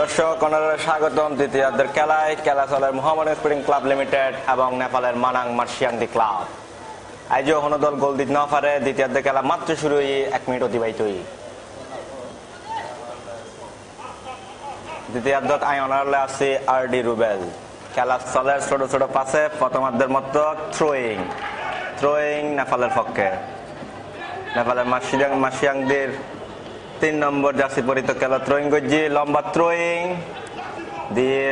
দর্শক অনারে স্বাগতম দ্বিতীয়ার্ধের খেলায়। খেলা চলে মোহামেডান স্পোর্টিং ক্লাব লিমিটেড এবং নেপালের মানাং মার্শিয়াংদি ক্লাব। আজও কোনো দল গোল দিতে না পারে। দ্বিতীয়ার্ধের খেলা মাত্র শুরু হয়ে 1 মিনিট অতিবাহিত হয়ে দ্বিতীয়ার্ধত আই অনারলে আছে আরডি রুবেল। খেলা চলে ছোট ছোট পাশে প্রথমার্ধের মতো থ্রোয়িং নেপালের পক্ষে। নেপালের মার্শিয়াংদির 3 নম্বর জার্সি পরিত খেলা থ্রোয়িং গজ্জি লম্বা থ্রোয়িং দিয়ে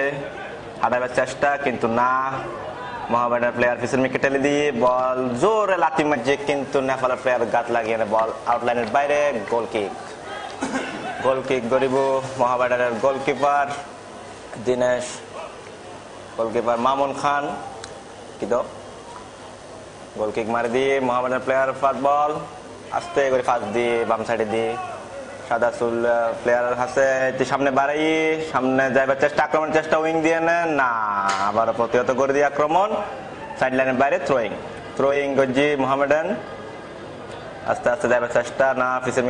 হাঁটাবার চেষ্টা কিন্তু না। মোহামেডান প্লেয়ার পিছন মিকে ঠেলে দিয়ে বল জোরে লাথি মারছে কিন্তু নেপালের প্লেয়ার গাত লাগিয়ে বল আউটলাইনের বাইরে। গোল কিক গরিব মোহামেডানের গোলকিপার দিনেশ, গোলকিপার মামুন খান কিন্তু গোল কিক মারি দিয়ে মোহামেডান প্লেয়ার ফাস্ট বল আস্তে করে ফাস্ট দিয়ে বাম সাইডে দিয়ে সাদা চুল প্লেয়ার আছে সামনে বাড়াই সামনে যাইবার চেষ্টা, আক্রমণের চেষ্টা উইং দিয়ে নেন না, আবার প্রতিহত করে দিয়ে আক্রমণ সাইড লাইনের বাইরে থ্রোয়িং গজ্জি মোহামেডান। আস্তে আস্তে যাইবার চেষ্টা না, ফিসের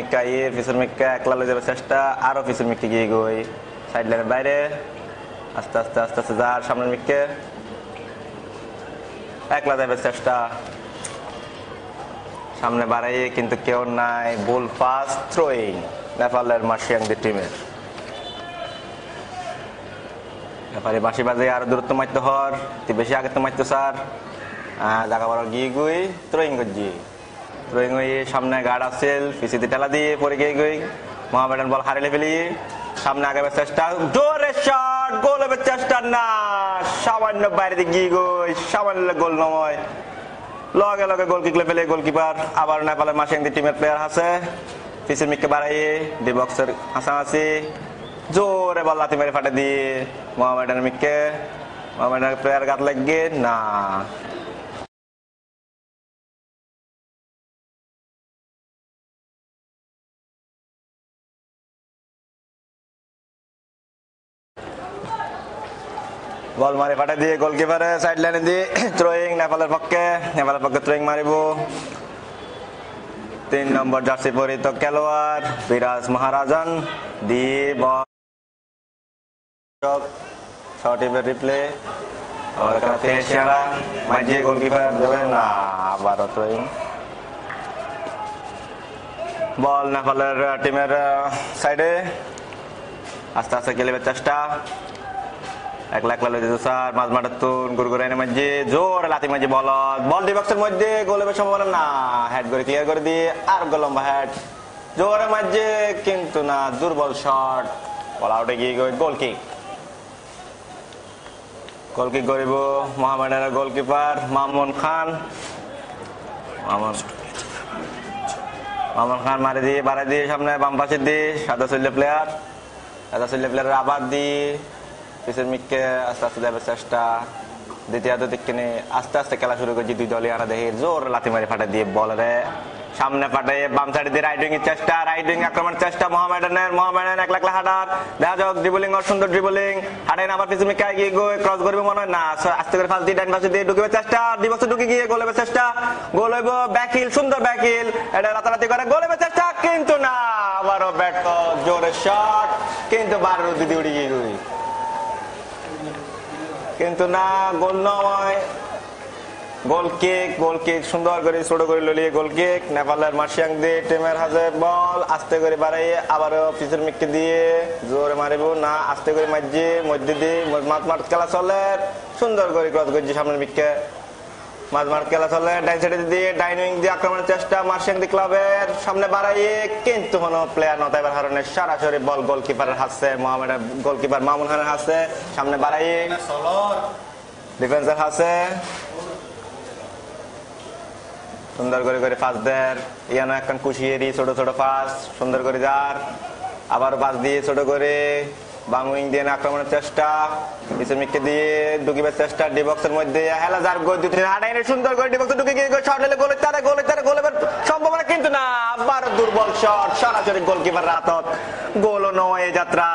মিক্কা একলা লয়ে যাবার চেষ্টা, আরো ফিসের মিক্কে গিয়ে গই সাইড লাইনের বাইরে। আস্তে আস্তে আস্তে আস্তে যার সামনের মিক্কে একলা যাইবার চেষ্টা, সামনে বাড়াই কিন্তু কেউ নাই। বল পাস থ্রোয়িং নেপালের মার্শিয়াংদি টিমের। নেপালি বাঁশি বাজে আরো দূরত্ব মারতে হর বেশি আগে তো মারতো স্যার জায়গা বড় গিয়ে গুই থ্রোয়িং গজ্জি থ্রোয়িং হয়ে সামনে গার্ড আসছিল পিছিয়ে টেলা দিয়ে পরে গিয়ে গই মোহামেডান বল হারিয়ে ফেলি সামনে আগাবার চেষ্টা, জোরে শট গোল হবে চেষ্টা না, সামান্য বাইরে দিয়ে গিয়ে গই সামান্য গোল নয়। লগে লগে গোল কিকলে ফেলে গোলকিপার। আবার নেপালের মার্শিয়াংদি টিমের প্লেয়ার আছে পিছের মিককে বাড়াই ডি বক্সের হাসাহাসি জোরে বল লাথি মেরে ফাটে দিয়ে মোহামেডানের মিককে মোহামেডানের প্লেয়ার গাত লাগিয়ে না। বল মারি ফাটে দিয়ে গোলকিপারে সাইড লাইনে দিয়ে থ্রোয়িং নেপালের পক্ষে থ্রোয়িং মারিব 3 নম্বর জার্সি পরিত খেলোয়াড় বিরাজ মহারাজান দিয়ে বল শর্টের রিপ্লে মাঝিয়ে গোলকিপার দেবে না, আবারও থ্রোয়িং বল নেপালের টিমের সাইডে। আস্তে আস্তে খেলবার চেষ্টা একলা লয়ে যেত স্যার মাঝ মাঠের তুন গুরগুরাইনে মাঝে জোর লাথি মাঝে বল ডি বক্সের মধ্যে গোল হবে সম্ভাবনা না, হেড করে ক্লিয়ার করে দিয়ে আর লম্বা হেড জোরে মাঝে কিন্তু না, দুর্বল শট বল আউটে গিয়ে গোল কিক করিব মোহামেডানের গোলকিপার মামুন খান মারি দিয়ে বাড়াই দিয়ে সামনে বাম পাশে দিয়ে সাদা চল্লে প্লেয়ার আবার দিয়ে পিছের মিককে আস্তে আস্তে যাবে চেষ্টা। দ্বিতীয়ার্ধ দিকে আস্তে আস্তে খেলা শুরু করছি দুই দলই আনা দেখি জোর লাথি মারি ফাটা দিয়ে বলরে সামনে পাঠাই বাম সাইডে দিয়ে রাইডিং এর চেষ্টা, আক্রমণের চেষ্টা মোহামেডান একলা হাঁটার দেখা যাক ড্রিবলিং সুন্দর ড্রিবলিং হাঁটাই আবার পিছনে মিকে গিয়ে ক্রস করবে মনে হয় না, আস্তে করে ফার্স্ট দিয়ে ডাইন পাশে দিয়ে ঢুকিবার চেষ্টা, ডিবক্সে ঢুকে গিয়ে গোল হবে চেষ্টা, গোল হইব ব্যাকহিল সুন্দর ব্যাকহিল এটা রাতারাতি করে গোল হবে চেষ্টা কিন্তু না, আবারও ব্যাট জোরে শট কিন্তু 12 দিদি উড়ে গিয়ে কিন্তু না, গোল নয়। গোল কিক সুন্দর করে ছোট করে ললিয়ে গোল কিক নেপালের মার্শিয়াংদি টিমের হাতে বল আস্তে করে বাড়াইয়ে আবারও পিছের মিককে দিয়ে জোরে মারিব না, আস্তে করে মারজি মধ্যে দিয়ে মাঠ খেলা চলে সুন্দর করে ক্রস করছি সামনের মিককে মাঝ খেলা চলে ডাইন সাইডে দিয়ে ডাইনিং দিয়ে আক্রমণের চেষ্টা মার্শিয়াংদি ক্লাবের সামনে বাড়াইয়ে কিন্তু কোনো প্লেয়ার নতাইবার কারণে সরাসরি বল গোলকিপারের হাতে মোহামেডান গোলকিপার মামুন খানের হাতে সামনে বাড়াইয়ে ডিফেন্সের হাতে সুন্দর করে পাস দেয় ইয়ানো এখন কুশিয়েরি ছোট ছোট পাস সুন্দর করে যার আবার পাস দিয়ে ছোট করে বাম উইং দিয়ে আক্রমণের চেষ্টা পিছনে মিককে দিয়ে ঢুকিবার চেষ্টা ডি বক্সের মধ্যে হেলা যার গোল দুটি হাঁটাইনে সুন্দর করে ডি বক্সে ঢুকে গিয়ে শট নিলে গোলের সম্ভাবনা কিন্তু না, আবার দুর্বল শট সরাসরি গোলকিপার রাতত গোল নয় এই যাত্রা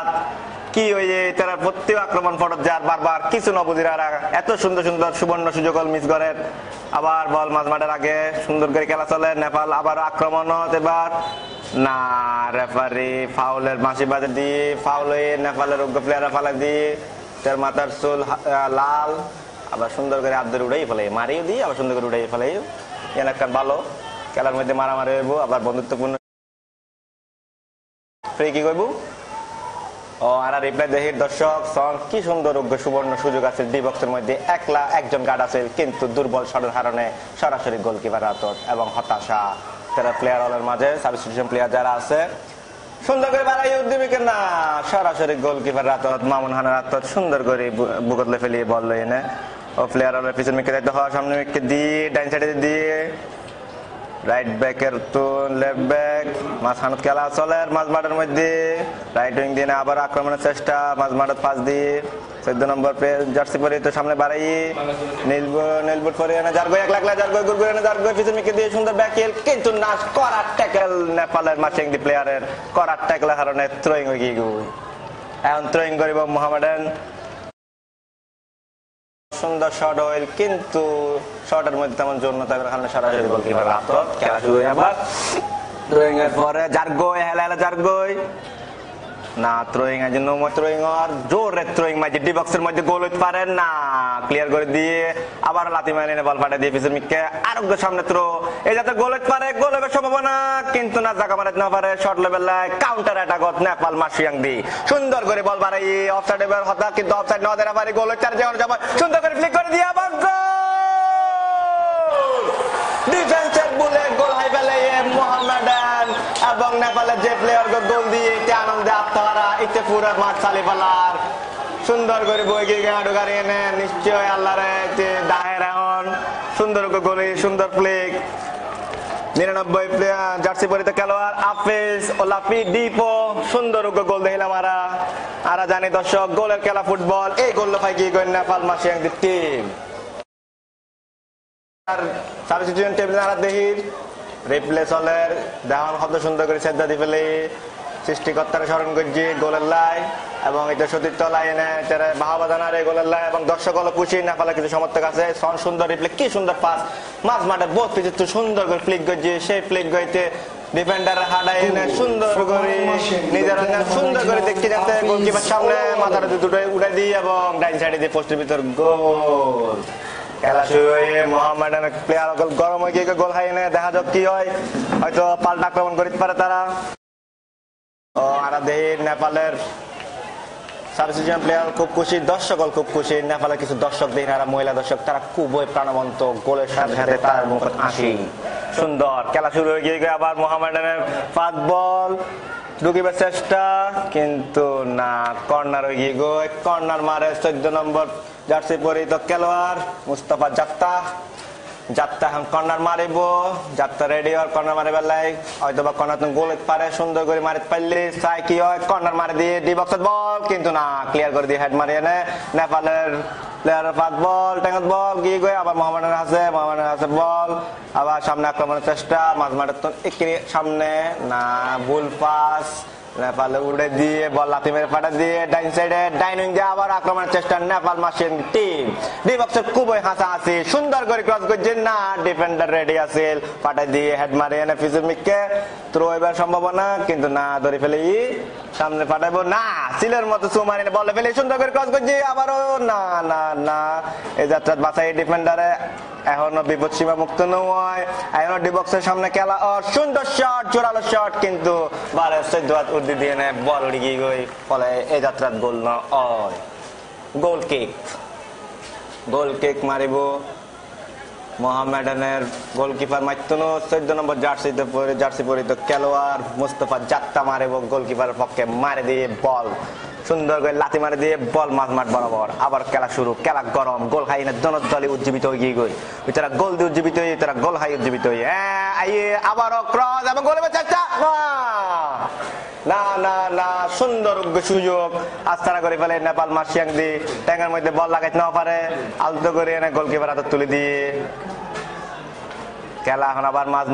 কি হয়ে তারা প্রত্যেক আক্রমণ ফটত যার বারবার কিছু নবুজিরা এত সুন্দর সুবর্ণ সুযোগ মিস করেন। আবার বল মাঝ মাঠের আগে সুন্দর করে খেলা চলে নেপাল আবার আক্রমণ এবার না, রেফারি ফাউলের বাঁশি বাজে দিয়ে ফাউল হয়ে নেপালের যোগ্য প্লেয়াররা ফালা দিয়ে তার মাথার চুল লাল, আবার সুন্দর করে হাত ধরে উড়াই ফেলে, মারিয়ে দিয়ে আবার সুন্দর করে উড়াই ফেলে। একটা ভালো খেলার মধ্যে মারামারি হইব, আবার বন্ধুত্বপূর্ণ ফ্রি কি করবো। ও আর রিপ্লাই দেখি দর্শক সন কি সুন্দর সুবর্ণ সুযোগ আছে ডি বক্সের মধ্যে, একলা একজন গার্ড আছে কিন্তু দুর্বল শটের কারণে সরাসরি গোলকিপার আতত এবং হতাশা তারা প্লেয়ার হলের মাঝে সাবস্টিটিউশন প্লেয়ার যারা আছে সুন্দর করে বাড়াই উদ্দীপিকের না সরাসরি গোলকিপার আতত মামুন খানের আতত সুন্দর করে বুকতলে ফেলিয়ে বল এনে ও প্লেয়ার হলের পিছনে মিকে দায়িত্ব হওয়া সামনে মিকে দিয়ে ডাইন সাইডে দিয়ে রাইট ব্যাকের তো লেফট ব্যাক মাঝখানে খেলা চলে মাঝ মাঠের মধ্যে রাইট উইং দিয়ে আবার আক্রমণের চেষ্টা মাঝ মাঠের পাশ দিয়ে 14 নম্বর জার্সি পরে তো সামনে বাড়াই নীলবুট পরে এনে যার গই এক লাখ যার গই গুড় এনে যার গই পিছনে মিকে দিয়ে সুন্দর ব্যাকেল কিন্তু নাশ করার ট্যাকেল নেপালের মাচিং দি প্লেয়ারের করার ট্যাকেলের কারণে থ্রোয়িং হয়ে গিয়ে এখন থ্রোয়িং করিব মোহামেডান সুন্দর শট হইল কিন্তু শটের মধ্যে তেমন জোর না থাকার কারণে সরাসরি গোলকিপার আতত খেলা শুরু হয়ে আবার থ্রোয়িং এর পরে জারগোই হেলা জারগোই না থ্রোয়িং এর জন্য থ্রোয়িং আর জোরে থ্রোয়িং মাঝে ডি বক্সের মধ্যে গোল হইতে পারেন না ক্লিয়ার করে দিয়ে আবার লাথি মারিয়ে বল পাঠিয়ে দিয়ে পিছনে মিকে আরোগ্য সামনে থ্রো এই যাতে গোল হইতে পারে গোল হবে সম্ভাবনা কিন্তু না জায়গা মারাতে না পারে শর্ট লেভেলায় কাউন্টার অ্যাটাকত নেপাল মাসিয়াং দি সুন্দর করে বল বাড়াই অফসাইড এবার হতা কিন্তু অফসাইড না দেওয়া পারে গোল হইতে যাওয়ার যাবে সুন্দর করে ফ্লিক করে দিয়ে আবার গোল ডিফেন্সের বুলেট গোল হাই ফেলে মোহামেডান এবং নেপালের যে প্লেয়ার গোল দিয়ে আনন্দে আত্মহারা এতে পুরো মাঠ চালি ফেলার সুন্দর করে বই গিয়ে গাড়ি এনে নিশ্চয় আল্লাহরে দাহের এখন সুন্দর গোলে সুন্দর প্লেক 99 প্লেয়ার জার্সি পরিত খেলোয়াড় আফেজ ওলাপি ডিপো সুন্দর গোল দিলাম আর জানি দর্শক গোলের খেলা ফুটবল এই গোল পাই কি কই নেপাল মাসিয়াং দি টিম আর সাবস্টিটিউশন টেবিল আর দেহির রিপ্লে চলের দেওয়ান শব্দ সুন্দর করে সেদ্ধা দি ফেলে সৃষ্টিকর্তার স্মরণ করছি গোলের লাই এবং এটা সতীর্থ লাইনে বাহাবাজানার এই গোলের লাই এবং দর্শক হলো খুশি নেপালে কিছু সমর্থক আছে সন সুন্দর রিপ্লে কি সুন্দর পাস মাঝ মাঠের বহুত কিছু সুন্দর করে ফ্লিক করছি সেই ফ্লিক গইতে ডিফেন্ডার হাডাই এনে সুন্দর করে নিজের সুন্দর করে দেখতে যাচ্ছে গোলকিপার সামনে মাথাটা দুটো উড়াই দিয়ে এবং ডাইন সাইডে দিয়ে পোস্টের ভিতর গোল খেলা শুরু হয়ে মোহামেডান প্লেয়ার গরম হয়ে গিয়ে গোল খাই এনে দেখা যাক কি হয় হয়তো পাল্টা আক্রমণ করতে পারে তারা ও আর দেখি নেপালের সাবস্টিটিউশন প্লেয়ার খুব খুশি দর্শক খুব খুশি নেপালের কিছু দর্শক দেখি মহিলা দর্শক তারা খুবই প্রাণবন্ত গোলের সাথে সাথে তার মুখ হাসি সুন্দর খেলা শুরু হয়ে গিয়ে আবার মোহামেডানের ফাস্ট বল ঢুকিবার চেষ্টা কিন্তু না কর্নার হয়ে গিয়ে কর্নার মারে 14 নম্বর জার্সি পরিত খেলোয়াড় মুস্তাফা যাত্রা এখন কর্নার মারিব যাত্রা রেডি হয় কর্নার মারি বেলায় হয়তো বা কর্নার তুমি গোল পারে সুন্দর করে মারিতে পারলে চাই কি হয় কর্নার মারি দিয়ে ডি বক্সের বল কিন্তু না ক্লিয়ার করে দিয়ে হেড মারিয়ে নেয় নেপালের প্লেয়ারের পাত বল ট্যাঙ্গত বল গিয়ে গিয়ে আবার মোহামেডানের আছে বল আবার সামনে আক্রমণের চেষ্টা মাঝ মাঠের তো সামনে না ভুল পাস নেপালে উড়ে দিয়ে বল লাথি মেরে ফাটা দিয়ে ডাইন সাইডে ডাইনিং দিয়ে আবার আক্রমণের চেষ্টা নেপাল মাসিয়াং টিম ডি বক্সের খুবই হাসাহাসি সুন্দর করে ক্রস করছে না ডিফেন্ডার রেডি আছে ফাটা দিয়ে হেড মারি এনে ফিজুর মিককে থ্রো এবার সম্ভাবনা কিন্তু না ধরে ফেলে সামনে ফাটাইবো না সিলের মতো সু মারি বলে ফেলে সুন্দর করে ক্রস করছে আবারও না না না এই যাত্রা বাঁচাই ডিফেন্ডারে এখনো বিপদ সীমা মুক্ত নয় এখনো ডি বক্সের সামনে খেলা সুন্দর শট জোরালো শট কিন্তু বারে 14 হাত উর্দি দিয়ে নেয় বল উড়ে গিয়ে গই ফলে এই যাত্রার গোল না হয় গোল কিক মারিব মোহামেডানের গোলকিপার মাইতনো 14 নম্বর জার্সি পরিত খেলোয়াড় মুস্তাফা যাত্রা মারিব গোলকিপারের পক্ষে মারে দিয়ে বল সুন্দর করে লাথি মারে দিয়ে বল মাঝ মাঠ বরাবর আবার খেলা শুরু খেলা গরম গোল হাই না দোনো দলে উজ্জীবিত হয়ে গিয়ে তারা গোল দিয়ে উজ্জীবিত হয়ে তারা গোল হাই উজ্জীবিত হয়ে আবারও ক্রস এবং গোলের চেষ্টা না না না সুন্দর সুযোগ আস্তানা করে ফেলে নেপাল মাসিয়াং দি ট্যাঙ্গের মধ্যে বল লাগাইতে না পারে আলতো করে এনে গোলকিপার হাতে তুলে দিয়ে খেলা এখন আবার মাঝ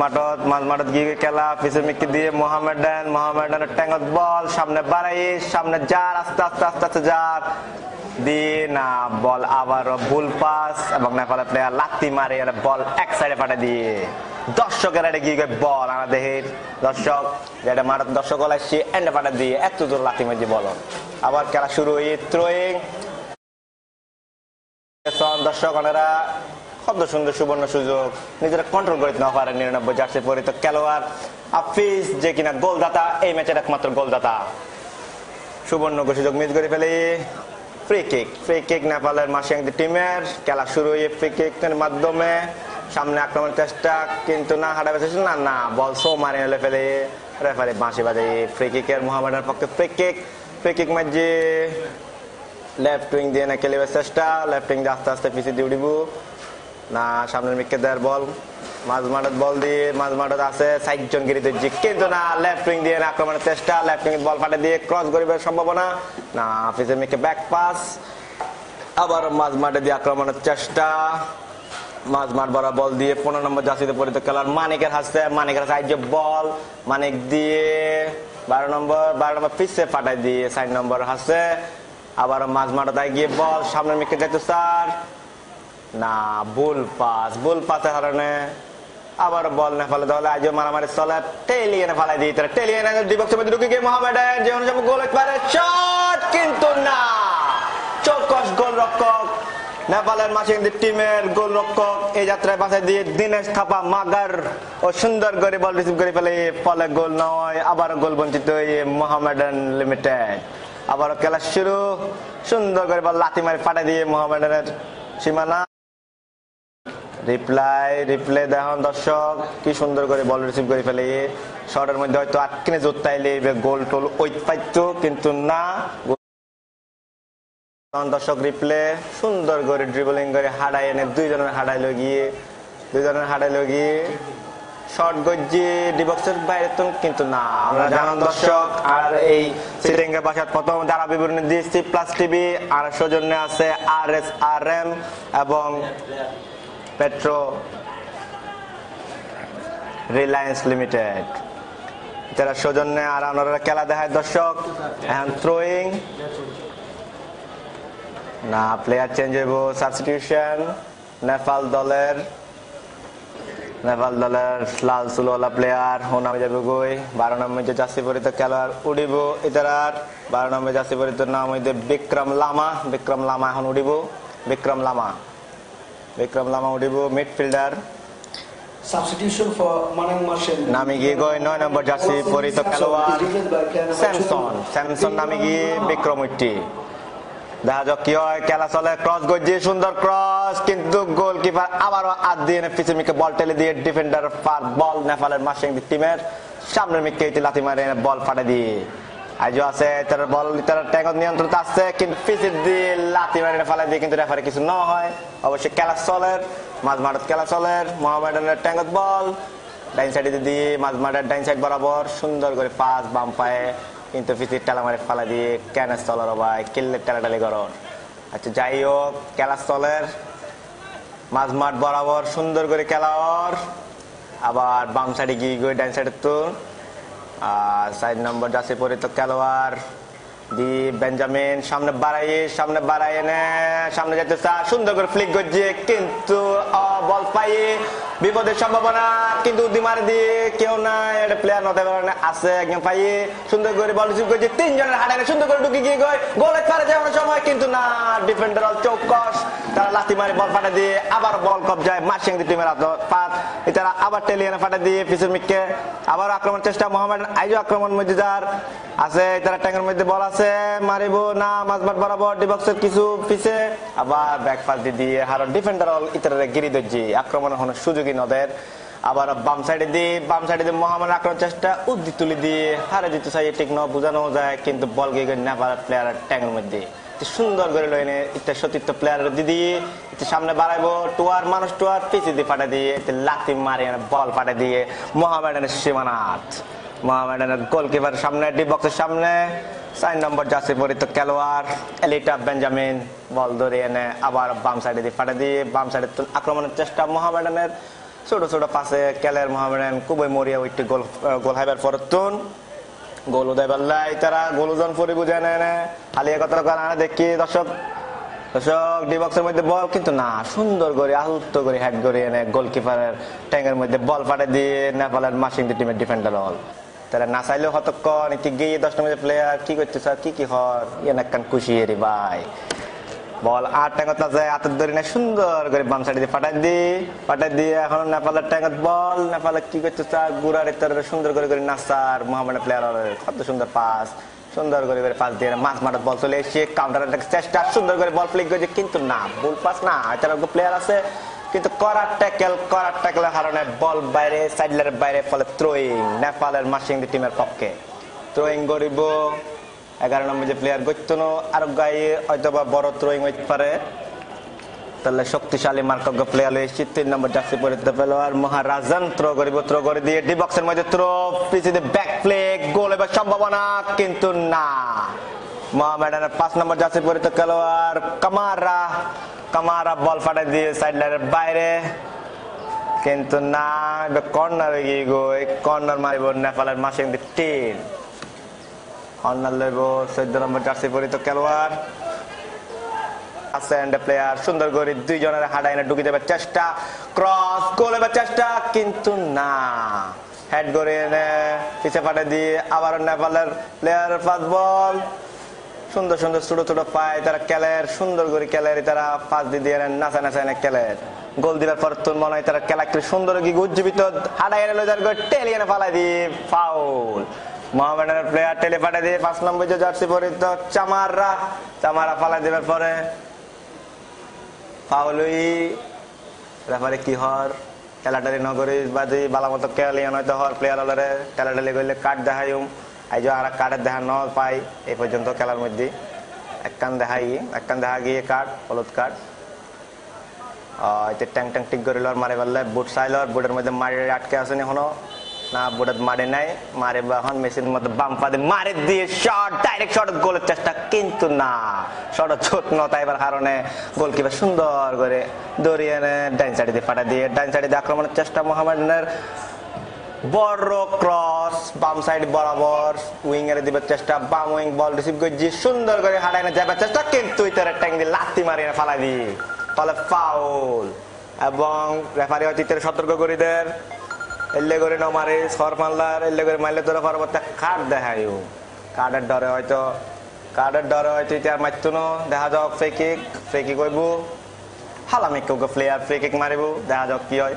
মাঠত গিয়ে খেলা পিছনে মিকি দিয়ে মোহামেডানের ট্যাঙ্গত বল সামনে বাড়াই সামনে যার আস্তে যার দিয়ে না বল আবারও ভুল পাস এবং নেপালের প্লেয়ার লাত্তি মারে বল এক সাইডে পাঠা দিয়ে দর্শকের এটা কি বল আমাদের দর্শক যেটা মাঠ দর্শক আসছে এন্ডে পাটা দিয়ে এত জোর লাথি মারি বল আবার খেলা শুরু থ্রোয়িং দর্শক ওনারা কত সুন্দর সুবর্ণ সুযোগ নিজেরা কন্ট্রোল করতে না পারেন 99 জার্সি পরিত খেলোয়াড় হাফিজ যে কিনা গোলদাতা এই ম্যাচের একমাত্র গোলদাতা সুবর্ণ সুযোগ মিস করে ফেলে ফ্রি কিক নেপালের মাসিয়াংদি টিমের খেলা শুরু হয়ে ফ্রি কিকের মাধ্যমে সামনে আক্রমণের চেষ্টা কিন্তু না হাঁটা বেঁচেছে না বল সো মারি হলে ফেলে রেফারি বাঁশি বাজে ফ্রি কিকের মোহামেডানের পক্ষে ফ্রি কিক ম্যাচে লেফট উইং দিয়ে না খেলিবার চেষ্টা লেফট উইং দিয়ে আস্তে আস্তে পিছিয়ে দিয়ে উঠিব না সামনের মিকে দেয়ার বল মাঝমাঠত বল দিয়ে মাঝমাঠত আছে 60 জন গিরি ধরছি কিন্তু না লেফট উইং দিয়ে আক্রমণের চেষ্টা লেফট উইং বল ফাটে দিয়ে ক্রস করিবার সম্ভাবনা না পিছের মিকে ব্যাক পাস আবার মাঝমাঠে দিয়ে আক্রমণের চেষ্টা মাঝমাঠ বড় বল দিয়ে 15 নম্বর জার্সিতে পরিত খেলার মানিকের হাতে বল মানিক দিয়ে 12 নম্বর পিছে ফাটাই দিয়ে 60 নম্বর হাতে আবার মাঝমাঠে গিয়ে বল সামনের মিকে যাইতো স্যার না ভুল পাসের কারণে আবার বল না ফেলে তাহলে আজও মারামারি চলে টেলিয়ানে ফালাই দিয়ে টেলিয়ানে ডিবক্সের মধ্যে ঢুকে গিয়ে মোহামেডান যে অনুযায়ী গোল পারে শট কিন্তু না চৌকস গোলরক্ষক নেপালের মাসিংদি টিমের গোলরক্ষক এই যাত্রায় বাঁচাই দিয়ে দিনেশ থাপা মাগার ও সুন্দর করে বল রিসিভ করে ফেলে ফলে গোল নয় আবার গোল বঞ্চিত হয়ে মোহামেডান লিমিটেড আবারও খেলা শুরু সুন্দর করে বল লাথি মারি ফাটাই দিয়ে মোহামেডানের সীমানা রিপ্লাই দেখুন দর্শক কি সুন্দর করে বল রিসিভ করে ফেলে শটের মধ্যে হয়তো আটকিনে জোর তাইলে গোল টোল ওই পাইতো কিন্তু না দর্শক রিপ্লে সুন্দর করে ড্রিবলিং করে হাডাই এনে দুইজনের হাডাই লগিয়ে শর্ট গজ্জি ডিবক্সের বাইরে তো কিন্তু না আমরা জানান দর্শক আর এই সিটিং এর বাসার প্রথম যারা বিবরণী দিয়েছি প্লাস টিভি আর সৌজন্যে আছে RSRM এবং পেট্রো রিলায়েন্স লিমিটেড যারা সৌজন্যে আর আপনারা খেলা দেখায় দর্শক এখন থ্রোয়িং না প্লেয়ার চেঞ্জ হইব সাবস্টিটিউশন নেপাল দলের লাল চুলওয়ালা প্লেয়ার হোনাম যাবে গই 12 নম্বর যে জার্সি পরিত খেলোয়াড় উড়িব ইতারার 12 নম্বর জার্সি পরিত নাম হইতে বিক্রম লামা এখন উড়িব বিক্রম লামা উড়িব midfielder Substitution for Manang Marshall. নামি গিয়ে গই 9 নম্বর জার্সি পরিত খেলোয়াড় স্যামসন নামি গিয়ে বিক্রম উইটি দেখা যাক কি হয় খেলা চলে ক্রস গজ্জি সুন্দর ক্রস কিন্তু গোলকিপার আবারও হাত দিয়ে পিছের মিকে বল টেলে দিয়ে ডিফেন্ডার পার বল নেপালের মাসিংদি টিমের সামনের মিকে লাথি মারে বল ফাটে দিয়ে আজও আছে তার বল তার ট্যাগত নিয়ন্ত্রণ আছে কিন্তু পিছের দিয়ে লাথি মারে ফালাই দিয়ে কিন্তু রেফারি কিছু না হয় অবশ্যই খেলা চলে মাঝমাঠত খেলা চলে মোহামেডানের ট্যাগত বল ডাইন সাইডে দিয়ে মাঝমাঠের ডাইন সাইড বরাবর সুন্দর করে পাস বাম পায়ে কিন্তু পিছিয়ে টেলা মারে ফালা দিয়ে ক্যানেস চলার ভাই কিল্লের টেলাটালি করর আচ্ছা যাই হোক খেলা চলের মাঝমাঠ বরাবর সুন্দর করে খেলার আবার বাম সাইডে গিয়ে ডাইন সাইডে তো 4 নম্বর জার্সি পরিত খেলোয়াড় দি বেঞ্জামিন সামনে বাড়াই এনে সামনে যেতে সুন্দর করে ফ্লিক করছে কিন্তু বল পাইয়ে বিপদের সম্ভাবনা কিন্তু উদ্দিমারে দিয়ে কেউ নাই এটা প্লেয়ার নতে পারে আছে একদম পাইয়ে সুন্দর করে বল রিসিভ করছে 3 জনের হাডানে সুন্দর করে ঢুকে গিয়ে গোলে পারে যাওয়ার সময় কিন্তু না ডিফেন্ডার চৌকস তারা লাথি মারি বল ফাটা দিয়ে আবার বল কবজায় মাসিংদি টিমের পাত এটারা আবার টেলিয়ানে ফাটা দিয়ে পিছের মিককে আবার আক্রমণ চেষ্টা মোহামেডান আইজো আক্রমণ মজিদার আছে তারা ট্যাঙ্কের মধ্যে বল আছে মারিব না মাঝমাঠ বরাবর ডিবক্সের কিছু পিছে আবার ব্যাক পাস দিয়ে হার ডিফেন্ডার ইতারে গিরি দজ্জি আক্রমণের কোনো সুযোগই নদের আবার বাম সাইডে দিয়ে মোহামেডান আক্রমণ চেষ্টা উদ্দি তুলি দিয়ে হারে দিতে চাই ঠিক ন বোঝানো যায় কিন্তু বল গিয়ে নেপাল প্লেয়ার ট্যাঙ্কের মধ্যে সুন্দর করে লইনে ইত্যা সতীর্থ প্লেয়ার দিদি সামনে বাড়াইবো টুয়ার মানুষ টুয়ার পিছিয়ে দিয়ে ফাটা দিয়ে লাথি মারি বল ফাটা দিয়ে মোহামেডানের সীমানাথ মোহামেডানের গোলকিপার সামনে ডি বক্সের সামনে 4 নম্বর জার্সি পরিত খেলোয়াড় এলিটা বেঞ্জামিন বল ধরে এনে আবার বাম সাইডে দিয়ে ফাটা দিয়ে বাম সাইডে আক্রমণের চেষ্টা মোহামেডানের ছোট পাশে খেলের মোহামেডান খুবই মরিয়া উইটি গোল হাইবার পরতুন গোল উদয় পাল্লাই তারা গোলজন পরি বুঝে নেয় হালিয়া কথা দেখি দর্শক দর্শক ডি বক্সের মধ্যে বল কিন্তু না, সুন্দর করে আলতো করে হেড করে এনে গোলকিপারের ট্যাঙ্কের মধ্যে বল ফাটে দিয়ে নেপালের মাসিংদি টিমের ডিফেন্ডার হল। তারা না চাইলেও হতক্ষণ কি গিয়ে 10 নম্বরের প্লেয়ার কি করতে স্যার কি হর এনাকান খুশি রে ভাই। বল আর ট্যাঙ্গত না যায়, হাতের ধরে না সুন্দর করে বাম সাইডে দিয়ে পাঠাই দিয়ে এখন নেপালের ট্যাঙ্গত বল। নেপালে কি করতে স্যার গুড়ার ইত্যাদি সুন্দর করে নাসার মোহামেডান প্লেয়ার কত সুন্দর পাস, সুন্দর করে পাস দিয়ে মাছ মাঠার বল চলে এসে কাউন্টার চেষ্টা, সুন্দর করে বল ফ্লিক করেছে কিন্তু না, বল পাস না। এছাড়া প্লেয়ার আছে কিন্তু করার ট্যাকেলের কারণে বল বাইরে, সাইডলারের বাইরে, ফলে থ্রোয়িং নেপালের মাসিংদি টিমের পক্ষে। থ্রোয়িং করিব 11 নম্বর যে প্লেয়ার গত্যনো আর গায়ে হয়তো বা বড় থ্রোয়িং হইতে পারে, তাহলে শক্তিশালী মার্কজ্ঞ প্লেয়ার হয়েছে 3 নম্বর জার্সি পরিহিত প্লেয়ার মহারাজান। থ্রো করে দিয়ে ডি বক্সের মধ্যে থ্রো, পিছিয়ে ব্যাক ফ্লিক, গোল এবার সম্ভাবনা কিন্তু না। মোহামেডানের 5 নম্বর জার্সি পরিহিত খেলোয়াড় কামারা বল ফাটাই দিয়ে সাইড লাইনের বাইরে কিন্তু না, কর্নার এগিয়ে গই কর্নার মারিব নেপালের মাসিংদি টিম। কর্নার লইব 14 নম্বর জার্সি পরিহিত খেলোয়াড় প্লেয়ার, সুন্দর করে 2 জনের হাডাইনে ঢুকে যাবে চেষ্টা, ক্রস গোল এবার চেষ্টা কিন্তু না, হেড করে এনে পিছে ফাটে দিয়ে আবার নেপালের প্লেয়ার ফাস্ট বল, সুন্দর ছোট পায় তারা খেলের, সুন্দর করে খেলের তারা পাস দিয়ে নাচা এনে খেলের গোল দিবার পর তোর মনে হয় তারা খেলা সুন্দর কি উজ্জীবিত হাডাই এনে টেলি এনে ফালাই দিয়ে ফাউল। মোহামেডানের প্লেয়ার টেলে ফাটাই দিয়ে 5 নম্বর জার্সি পরিহিত চামারা ফালাই দেবার পরে ফাউলই রেফারি কি হর টেলাটালি নগরী বাদি বালা মতো খেলিয়ান হয়তো হর প্লেয়ার হলে টেলাটালি করলে কার্ড দেখাইম আইজ আর কার্ডের দেখা ন পাই এই পর্যন্ত খেলার মধ্যে একখান দেখা গিয়ে কার্ড হলুদ কার্ড ট্যাং ঠিক করে মারি পারলে বুট চাইল বুটের মধ্যে মারি আটকে আসেনি এখনো না, বুটের মারি নাই মারে এখন মেসির মধ্যে বাম পা দিয়ে মারি দিয়ে শট, ডাইরেক্ট শট গোলের চেষ্টা কিন্তু না, শট ছোট নতাইবার কারণে গোলকিপার সুন্দর করে দৌড়িয়ে এনে ডাইন সাইডে দিয়ে ফাটা দিয়ে ডাইন সাইডে দিয়ে আক্রমণের চেষ্টা মোহামেডানের বড় ক্রস বাম সাইড বরাবর উইং এর দিবার চেষ্টা, বাম উইং বল রিসিভ করে সুন্দর করে হাডাইনে যাবার চেষ্টা কিন্তু ইতারে ট্যাং দিয়ে লাত্তি মারিয়ে ফালাই দিয়ে ফলে ফাউল এবং রেফারি অতীতের সতর্ক করে দেন এলে করে ন মারে সর মারলার এলে করে মারলে তোরা পরবর্তী কার্ড দেখাই কার্ডের ডরে হয়তো ইতিহার মারতো না দেখা যাক ফ্রি কিক হইব হালামি কেউ প্লেয়ার ফ্রি কিক মারিব দেখা যাক কি হয়।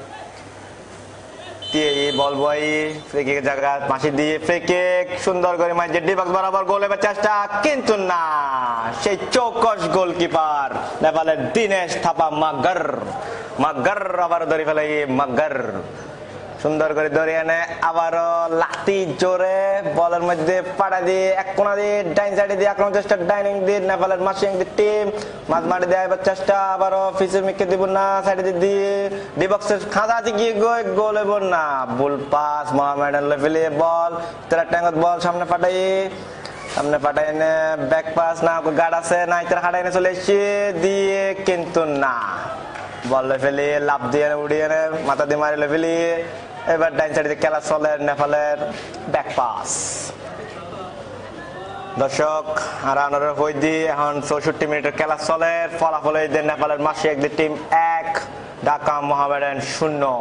বল বয় ফ্রি কিকের জায়গা পাশে দিয়ে ফ্রি কিক সুন্দর করে মারছে ডি বক্স বরাবর গোল এবার চেষ্টা কিন্তু না, সেই চৌকস গোলকিপার নেপালের দিনেশ থাপা মাগর আবার ধরে ফেলে মাগর সুন্দর করে ধরে এনে আবারও লাঠি জোরে বলের মধ্যে পাড়া দিয়ে এক কোনা দিয়ে ডাইন সাইডে দিয়ে আক্রমণ চেষ্টা, ডাইনিং দিয়ে নেপালের মাসিংদি টিম মাঝ মাঠে দেয় এবার চেষ্টা আবারও ফিসের মিকে দিব না সাইডে দিয়ে ডি বক্সের খাঁজা গিয়ে গোল হইব না, বুল পাস মোহামেডান লেভেলে বল তারা ট্যাঙ্গত বল সামনে পাঠাই এনে ব্যাক পাস না গার্ড আছে না ইতার হাঁটাই এনে চলে এসছে দিয়ে কিন্তু না, বল ফেলে লাভ দিয়ে উড়িয়ে এনে মাথা দিয়ে মারি ফেলি এবার ডাইন সাইডে খেলা চলে নেপালের ব্যাক পাস। দর্শক রানার হয়ে দিয়ে এখন 64 মিনিটের খেলা চলে, ফলাফল নেপালের মাসিংদি টিম 1 ঢাকা মোহামেডান 0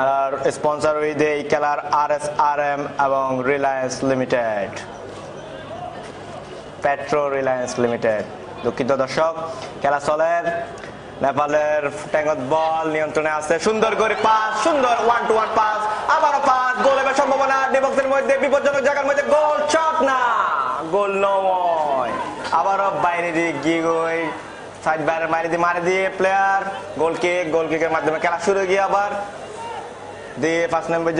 আর স্পন্সর হয়ে এই খেলার RSRM এবং রিলায়েন্স লিমিটেড দুঃখিত দর্শক খেলা চলে, নেপালের ট্যাঙ্গত বল নিয়ন্ত্রণে আছে সুন্দর করে পাস, সুন্দর 1-to-1 পাস আবারও পাস গোল এবার সম্ভাবনা ডি বক্সের মধ্যে বিপজ্জনক জায়গার মধ্যে গোল শট না, গোল নয় আবারও বাইরে দিয়ে গিয়ে গই সাইড বাইরে মারি দিয়ে প্লেয়ার গোলকিকের মাধ্যমে খেলা শুরু গিয়ে আবার দিয়ে 5 নম্বর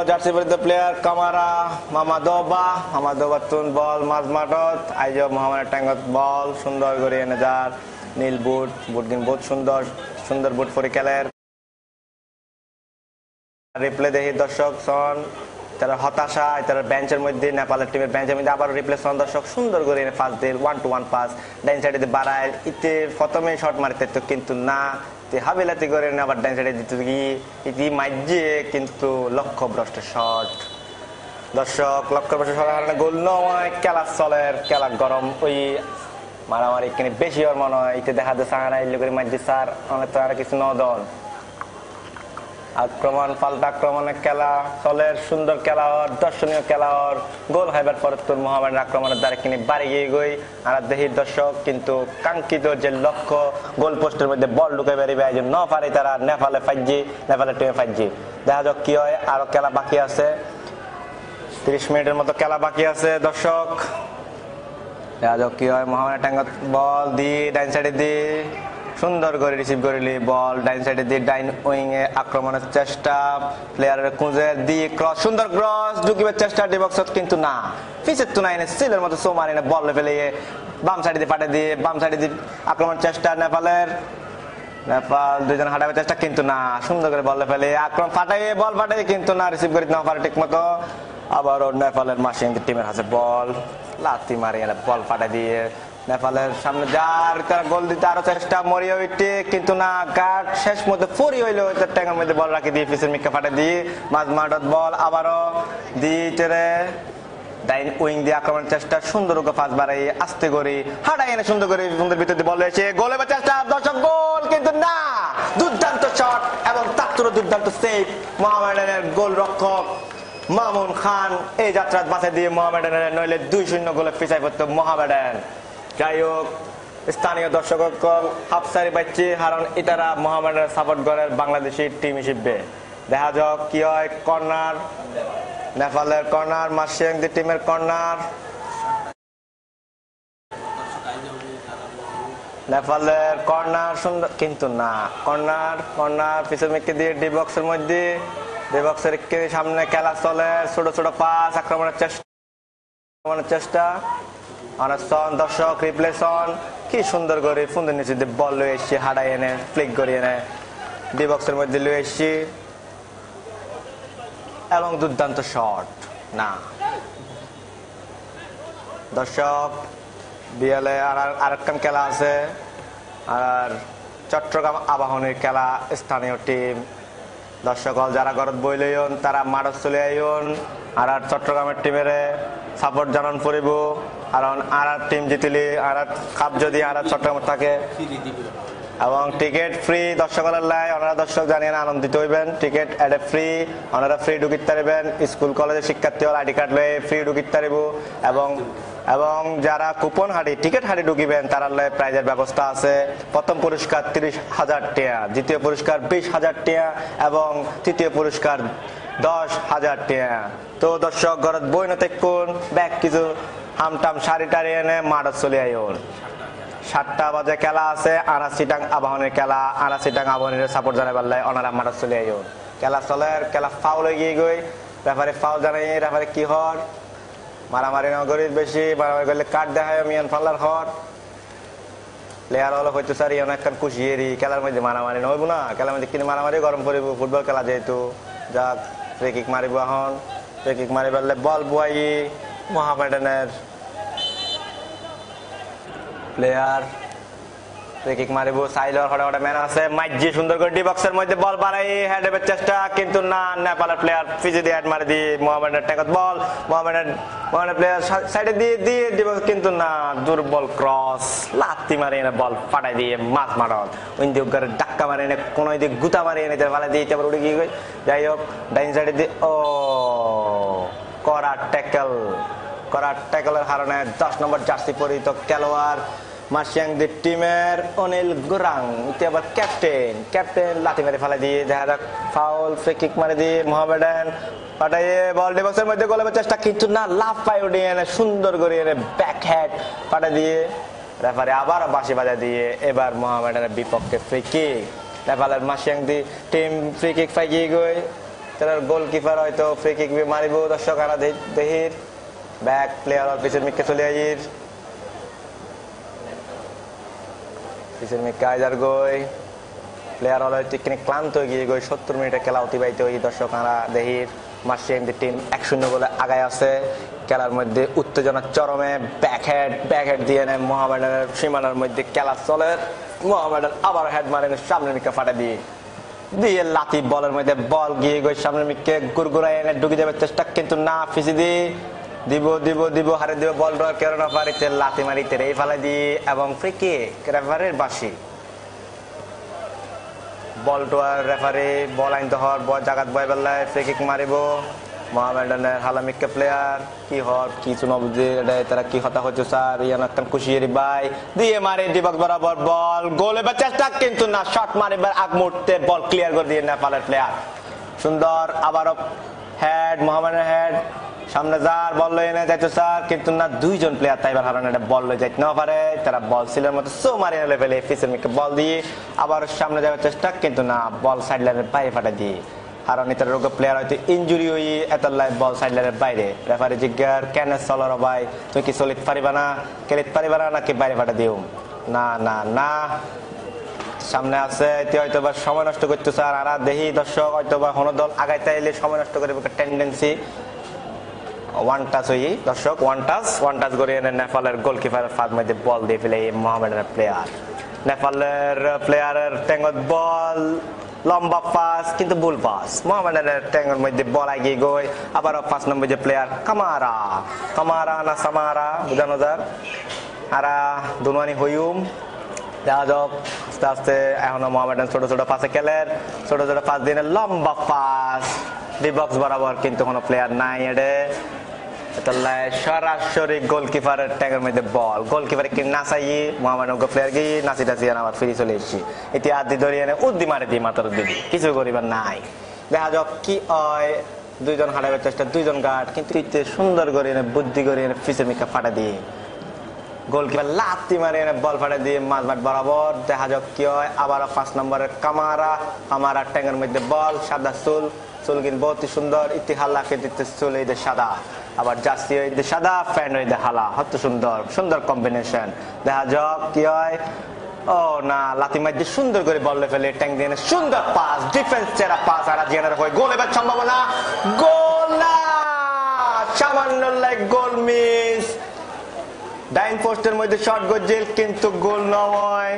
জার্সি পরিহিত প্লেয়ার কামারা মামাদোবা তুন বল মাঝ মাঠত আইজ মোহামেডান ট্যাঙ্গত বল সুন্দর করে এনে যার নীল বুট বহুত সুন্দর বুট পরে খেলের রিপ্লে দেখি দর্শক সন তারা হতাশা তারা বেঞ্চের মধ্যে নেপালের টিমের বেঞ্চের মধ্যে আবার রিপ্লে সন দর্শক সুন্দর করে এনে পাস দিয়ে 1-to-1 পাস ডাইন সাইডে বাড়ায় ইতে প্রথমে শট মারতে তো কিন্তু না হাবিলাতি করে আবার ডাইন সাইডে দিতে গিয়ে ইতি মাইজে কিন্তু লক্ষ্যভ্রষ্ট শট দর্শক লক্ষ্যভ্রষ্ট শটের কারণে গোল নয়, খেলা চলে খেলা গরম ওই মারামারি এখানে বেশি ওর মনে হয় ইতে দেখা যাচ্ছে সাহারা ইল্লু করে মাঝে স্যার অনেক তো আর কিছু নদল আক্রমণ পাল্টা আক্রমণের খেলা চলের সুন্দর খেলা হওয়ার দর্শনীয় খেলা হওয়ার গোল হাইবার ফরতুর মোহামেডান আক্রমণের দ্বারা কিনে বাড়ি গিয়ে গই আর দেহির দর্শক কিন্তু কাঙ্ক্ষিত যে লক্ষ্য গোল পোস্টের মধ্যে বল ঢুকে বেরিয়ে যে ন পারে তারা নেপালে ফাইজি নেপালে টিমে ফাইজি দেখা যাক কি হয় আরো খেলা বাকি আছে 30 মিনিটের মতো খেলা বাকি আছে দর্শক দেখা যাক কি হয় মোহামেডান টাঙ্গা বল দি ডাইন সাইডে দি সুন্দর করে রিসিভ করিলি বল ডাইন সাইডে দিয়ে ডাইন উইং এ আক্রমণের চেষ্টা প্লেয়ারের খুঁজে দিয়ে ক্রস সুন্দর ক্রস ঢুকিবার চেষ্টা ডিবক্সত কিন্তু না পিছের তো নাইনে সিলের মতো সো মারিনে বল ফেলে বাম সাইডে দিয়ে পাঠে দিয়ে বাম সাইডে দিয়ে আক্রমণের চেষ্টা নেপাল দুইজন হাঁটাবার চেষ্টা কিন্তু না সুন্দর করে বল ফেলে আক্রমণ ফাটাইয়ে বল ফাটাই কিন্তু না রিসিভ করি না পারে ঠিক মতো আবারও নেপালের মাসিং টিমের হাতে বল লাথি মারি বল ফাটাই দিয়ে নেপালের সামনে যার তারা গোল দিতে আরো চেষ্টা মরিয়া উইটে কিন্তু না গার্ড শেষ মধ্যে ফুরি হইলো ট্যাঙ্গের মধ্যে বল রাখি দিয়ে পিছের মিকা ফাটে দিয়ে মাঝ মাঠত বল আবারও দিয়ে ডাইন উইং দিয়ে আক্রমণের চেষ্টা সুন্দর ফাঁস বাড়াই আস্তে করে হাঁটাই এনে সুন্দর করে সুন্দর ভিতরে বল রয়েছে গোলের চেষ্টা দর্শক গোল কিন্তু না দুর্দান্ত শট এবং তার দুর্দান্ত সেভ মোহামেডানের গোল রক্ষক মামুন খান এই যাত্রা বাঁচাই দিয়ে মোহামেডানের নইলে 2-0 গোলে পিছাই পড়তো মোহামেডান যাই হোক স্থানীয় দর্শক হাফসারি বাচ্চি কারণ এটারা মোহামেডানের সাপোর্ট করার বাংলাদেশি টিম হিসেবে দেখা যাক কি হয় কর্নার নেপালের কর্নার মার্শিয়াংদি টিমের কর্নার নেপালের কর্নার সুন্দর কিন্তু না কর্নার পিছনে মিকে দিয়ে ডি বক্সের মধ্যে ডি বক্সের সামনে খেলা চলে ছোট ছোট পাস আক্রমণের চেষ্টা অনেকক্ষণ দর্শক রিপ্লেসন কি সুন্দর করে ফুন্দের নিচে বল লয়ে এসছি হাঁটাই এনে ফ্লিক করে এনে ডি বক্সের মধ্যে লয়ে এসছি এবং দুর্দান্ত শট না দর্শক বিএলএ আরেকখান খেলা আছে আর চট্টগ্রাম আবাহনীর খেলা স্থানীয় টিম দর্শক যারা ঘরত বইলইন তারা মাঠত চলে আইন আর চট্টগ্রামের টিমের সাপোর্ট জানান পড়িব কারণ আর টিম জিতিলি আর কাপ যদি আর চট্টগ্রাম থাকে এবং টিকিট ফ্রি দর্শকের লাই ওনারা দর্শক জানিয়ে আনন্দিত হইবেন টিকিট এডে ফ্রি ওনারা ফ্রি ঢুকিতে পারবেন স্কুল কলেজের শিক্ষার্থী হল আইডি কার্ড লয়ে ফ্রি ঢুকিতে পারিব এবং যারা কুপন হাঁড়ি টিকিট হাঁড়ি ঢুকিবেন তারা লয়ে প্রাইজের ব্যবস্থা আছে প্রথম পুরস্কার 30,000 টাকা দ্বিতীয় পুরস্কার 20,000 টাকা এবং তৃতীয় পুরস্কার 10,000 টাকা তো দর্শক ঘরত বই না দেখুন ব্যাগ কিছু হামটাম শাড়ি টাড়ি এনে মাঠত চলে আইন 7টা বাজে খেলা আছে আনাসিটাং আবাহনের খেলা আনাসিটাং আবাহনের সাপোর্ট জানাবার লাই ওনারা মাঠত চলে আইন খেলা চলে খেলা ফাউল হয়ে গিয়ে গই রেফারি ফাউল জানাই রেফারি কি হর মারামারি নগরীর বেশি মারামারি করলে কাট দেখায় মিয়ান ফাল্লার হর প্লেয়ার হলো হয়তো স্যার ইয়ন একখান খুশিয়েরি খেলার মধ্যে মারামারি নহইব না খেলার মধ্যে কিনে মারামারি গরম পড়িব ফুটবল খেলা যেহেতু যাক ফ্রি কিক মারিব এখন ফ্রি কিক মারি পারলে বল বুয়াই মোহামেডানের প্লেয়ার ফ্রি কিক মারিব সাইলর হঠাৎ ম্যান আছে মাইজি সুন্দর করে ডি বক্সের মধ্যে বল বাড়াই হেডের চেষ্টা কিন্তু না নেপালের প্লেয়ার পিছে দিয়ে হেড মারি দিয়ে মোহামেডানের ট্যাকত বল মোহামেডান প্লেয়ার সাইডে দিয়ে ডি বক্স কিন্তু না দুর্বল ক্রস লাত্তি মারি এনে বল ফাটাই দিয়ে মাছ মারত ওই দিকে ডাক্কা মারি এনে কোনো দিকে গুতা মারি এনে ফালা দিয়ে তারপর উঠে গিয়ে যাই হোক ডাইন সাইডে দিয়ে ও করা ট্যাকলের কারণে 10 নম্বর জার্সি পরিহিত খেলোয়াড় মার্শিয়াংদি টিমের অনিল গুরাং আবার ক্যাপ্টেন লাঠি মেরে ফেলা দিয়ে দেখা যাক ফাউল ফ্রি কিক মারি দিয়ে মোহামেডান পাঠাইয়ে বল ডিবক্সের মধ্যে গোলের চেষ্টা কিন্তু না লাভ পাই উঠে এনে সুন্দর করে এনে ব্যাক হেড পাঠা দিয়ে রেফারি আবার বাঁশি বাজা দিয়ে এবার মোহামেডানের বিপক্ষে ফ্রি কিক নেপালের মার্শিয়াংদি টিম ফ্রি কিক পাই গিয়ে গই তার গোলকিপার হয়তো ফ্রি কিক মারিব দর্শক আরা দেহির ব্যাক প্লেয়ার পিছের মিকে চলে আইর পিছের মিকে আইজার গই প্লেয়ার হলো ক্লান্ত হয়ে গিয়ে গই 70 মিনিটের খেলা অতিবাহিত হয়ে দর্শক আরা দেহির মার্শিয়াংদি টিম 1-0 গোলে আগায় আছে খেলার মধ্যে উত্তেজনা চরমে ব্যাক হেড দিয়ে নেয় মোহামেডানের সীমানার মধ্যে খেলা চলে মোহামেডান আবার হেড মারে সামনের মিকে ফাটা দিয়ে লাথি বলের মধ্যে বল গিয়ে গই সামনের মিকে গুড়গুড়াই এনে ঢুকে যাবে চেষ্টা কিন্তু না ফিসি দিয়ে দিব দিব দিব হারে দিব বল ড্র কেরোনা পারিতে লাতি মারিতে এই ফালাই দি এবং ফ্রি কিক রেফারির বাসি বল টোয়ার রেফারি বল আইনতে হর বল জাগাত বয় বেলায় ফ্রি কিক মারিব মোহামেডানের হালামিকা প্লেয়ার কি হর কিছু নবুঝে তারা কি হতা হচ্ছে স্যার ইয়ান একটা খুশির বাই দিয়ে মারে ডিবক্স বরাবর বল গোলে বা চেষ্টা কিন্তু না শট মারিবার আগ মুহূর্তে বল ক্লিয়ার করে দিয়ে নেপালের প্লেয়ার সুন্দর আবারও হেড মোহামেডানের হেড সামনে যার বল লয়ে এনে যাইতো স্যার কিন্তু না দুইজন প্লেয়ার তাইবার হারানো এটা বল লয়ে যাইতে না পারে তারা বল সিলের মতো সো মারিয়ে লেভেলে ফিসের মিকে বল দিয়ে আবার সামনে যাওয়ার চেষ্টা কিন্তু না বল সাইড লাইনের বাইরে ফাটা দিয়ে কারণ এটার রোগ প্লেয়ার হয়তো ইনজুরি হয়ে এত লাইন বল সাইড লাইনের বাইরে রেফারি জিজ্ঞার কেন চলর ভাই তুই কি চলিত পারিবা না খেলিত পারিবা না নাকি বাইরে ফাটা দিও না না না সামনে আছে এতে হয়তো বা সময় নষ্ট করতে স্যার আর দেখি দর্শক হয়তো বা কোনো দল আগাইতে এলে সময় নষ্ট করে টেন্ডেন্সি ওয়ান টাচ হই দর্শক ওয়ান টাচ করে এনে নেপালের গোলকিপারের ফাঁদ মধ্যে বল দিয়ে ফেলে মোহামেডানের প্লেয়ার নেপালের প্লেয়ারের ট্যাঙ্গত বল লম্বা পাস কিন্তু ভুল পাস মোহামেডানের ট্যাঙ্গের মধ্যে বল এগিয়ে গই আবারও 5 নম্বর যে প্লেয়ার কামারা না সামারা বুঝানো যার আর দুনুয়ানি হইউম দেখা যাক আস্তে আস্তে এখনো মোহামেডান ছোট ছোট পাসে খেলেন ছোট ছোট পাস দিয়ে লম্বা পাস ডিবক্স বরাবর কিন্তু কোনো প্লেয়ার নাই এডে সরাসরি গোলকিপারের ট্যাগের মধ্যে বল গোলকিপার কি নাচাই মোহামেডান প্লেয়ার কি নাচি টাচি আবার ফিরে চলে এসেছি এটি আদি ধরিয়ে এনে উদ্দি মারে দিই মাত্র দিদি কিছু করিবার নাই দেখা যাক কি হয় দুইজন হারাবার চেষ্টা দুইজন গার্ড কিন্তু সুন্দর করে এনে বুদ্ধি করে এনে ফিসের মিকা ফাটা দিয়ে গোলকিপার লাত্তি মারে এনে বল ফাটা দিয়ে মাঝমাঠ বরাবর দেখা যাক কি হয় আবার 5 নম্বরের কামারা ট্যাঙ্গের মধ্যে বল সাদা চুল কিন্তু বহুত সুন্দর ইতিহাল্লা খেতে চুল এই সাদা আবার জার্সি হইতে সাদা প্যান্ট হইতে হালা হত সুন্দর কম্বিনেশন দেখা যাক কি হয় ও না লাতি মাইতে সুন্দর করে বল ফেলে ট্যাঙ্ক দিয়ে সুন্দর পাস ডিফেন্স চেরা পাস আর জিয়ানের হয় গোল এবার সম্ভাবনা গোল না সামান্য লাইক গোল মিস ডাইন পোস্টের মধ্যে শট গজেল কিন্তু গোল নয়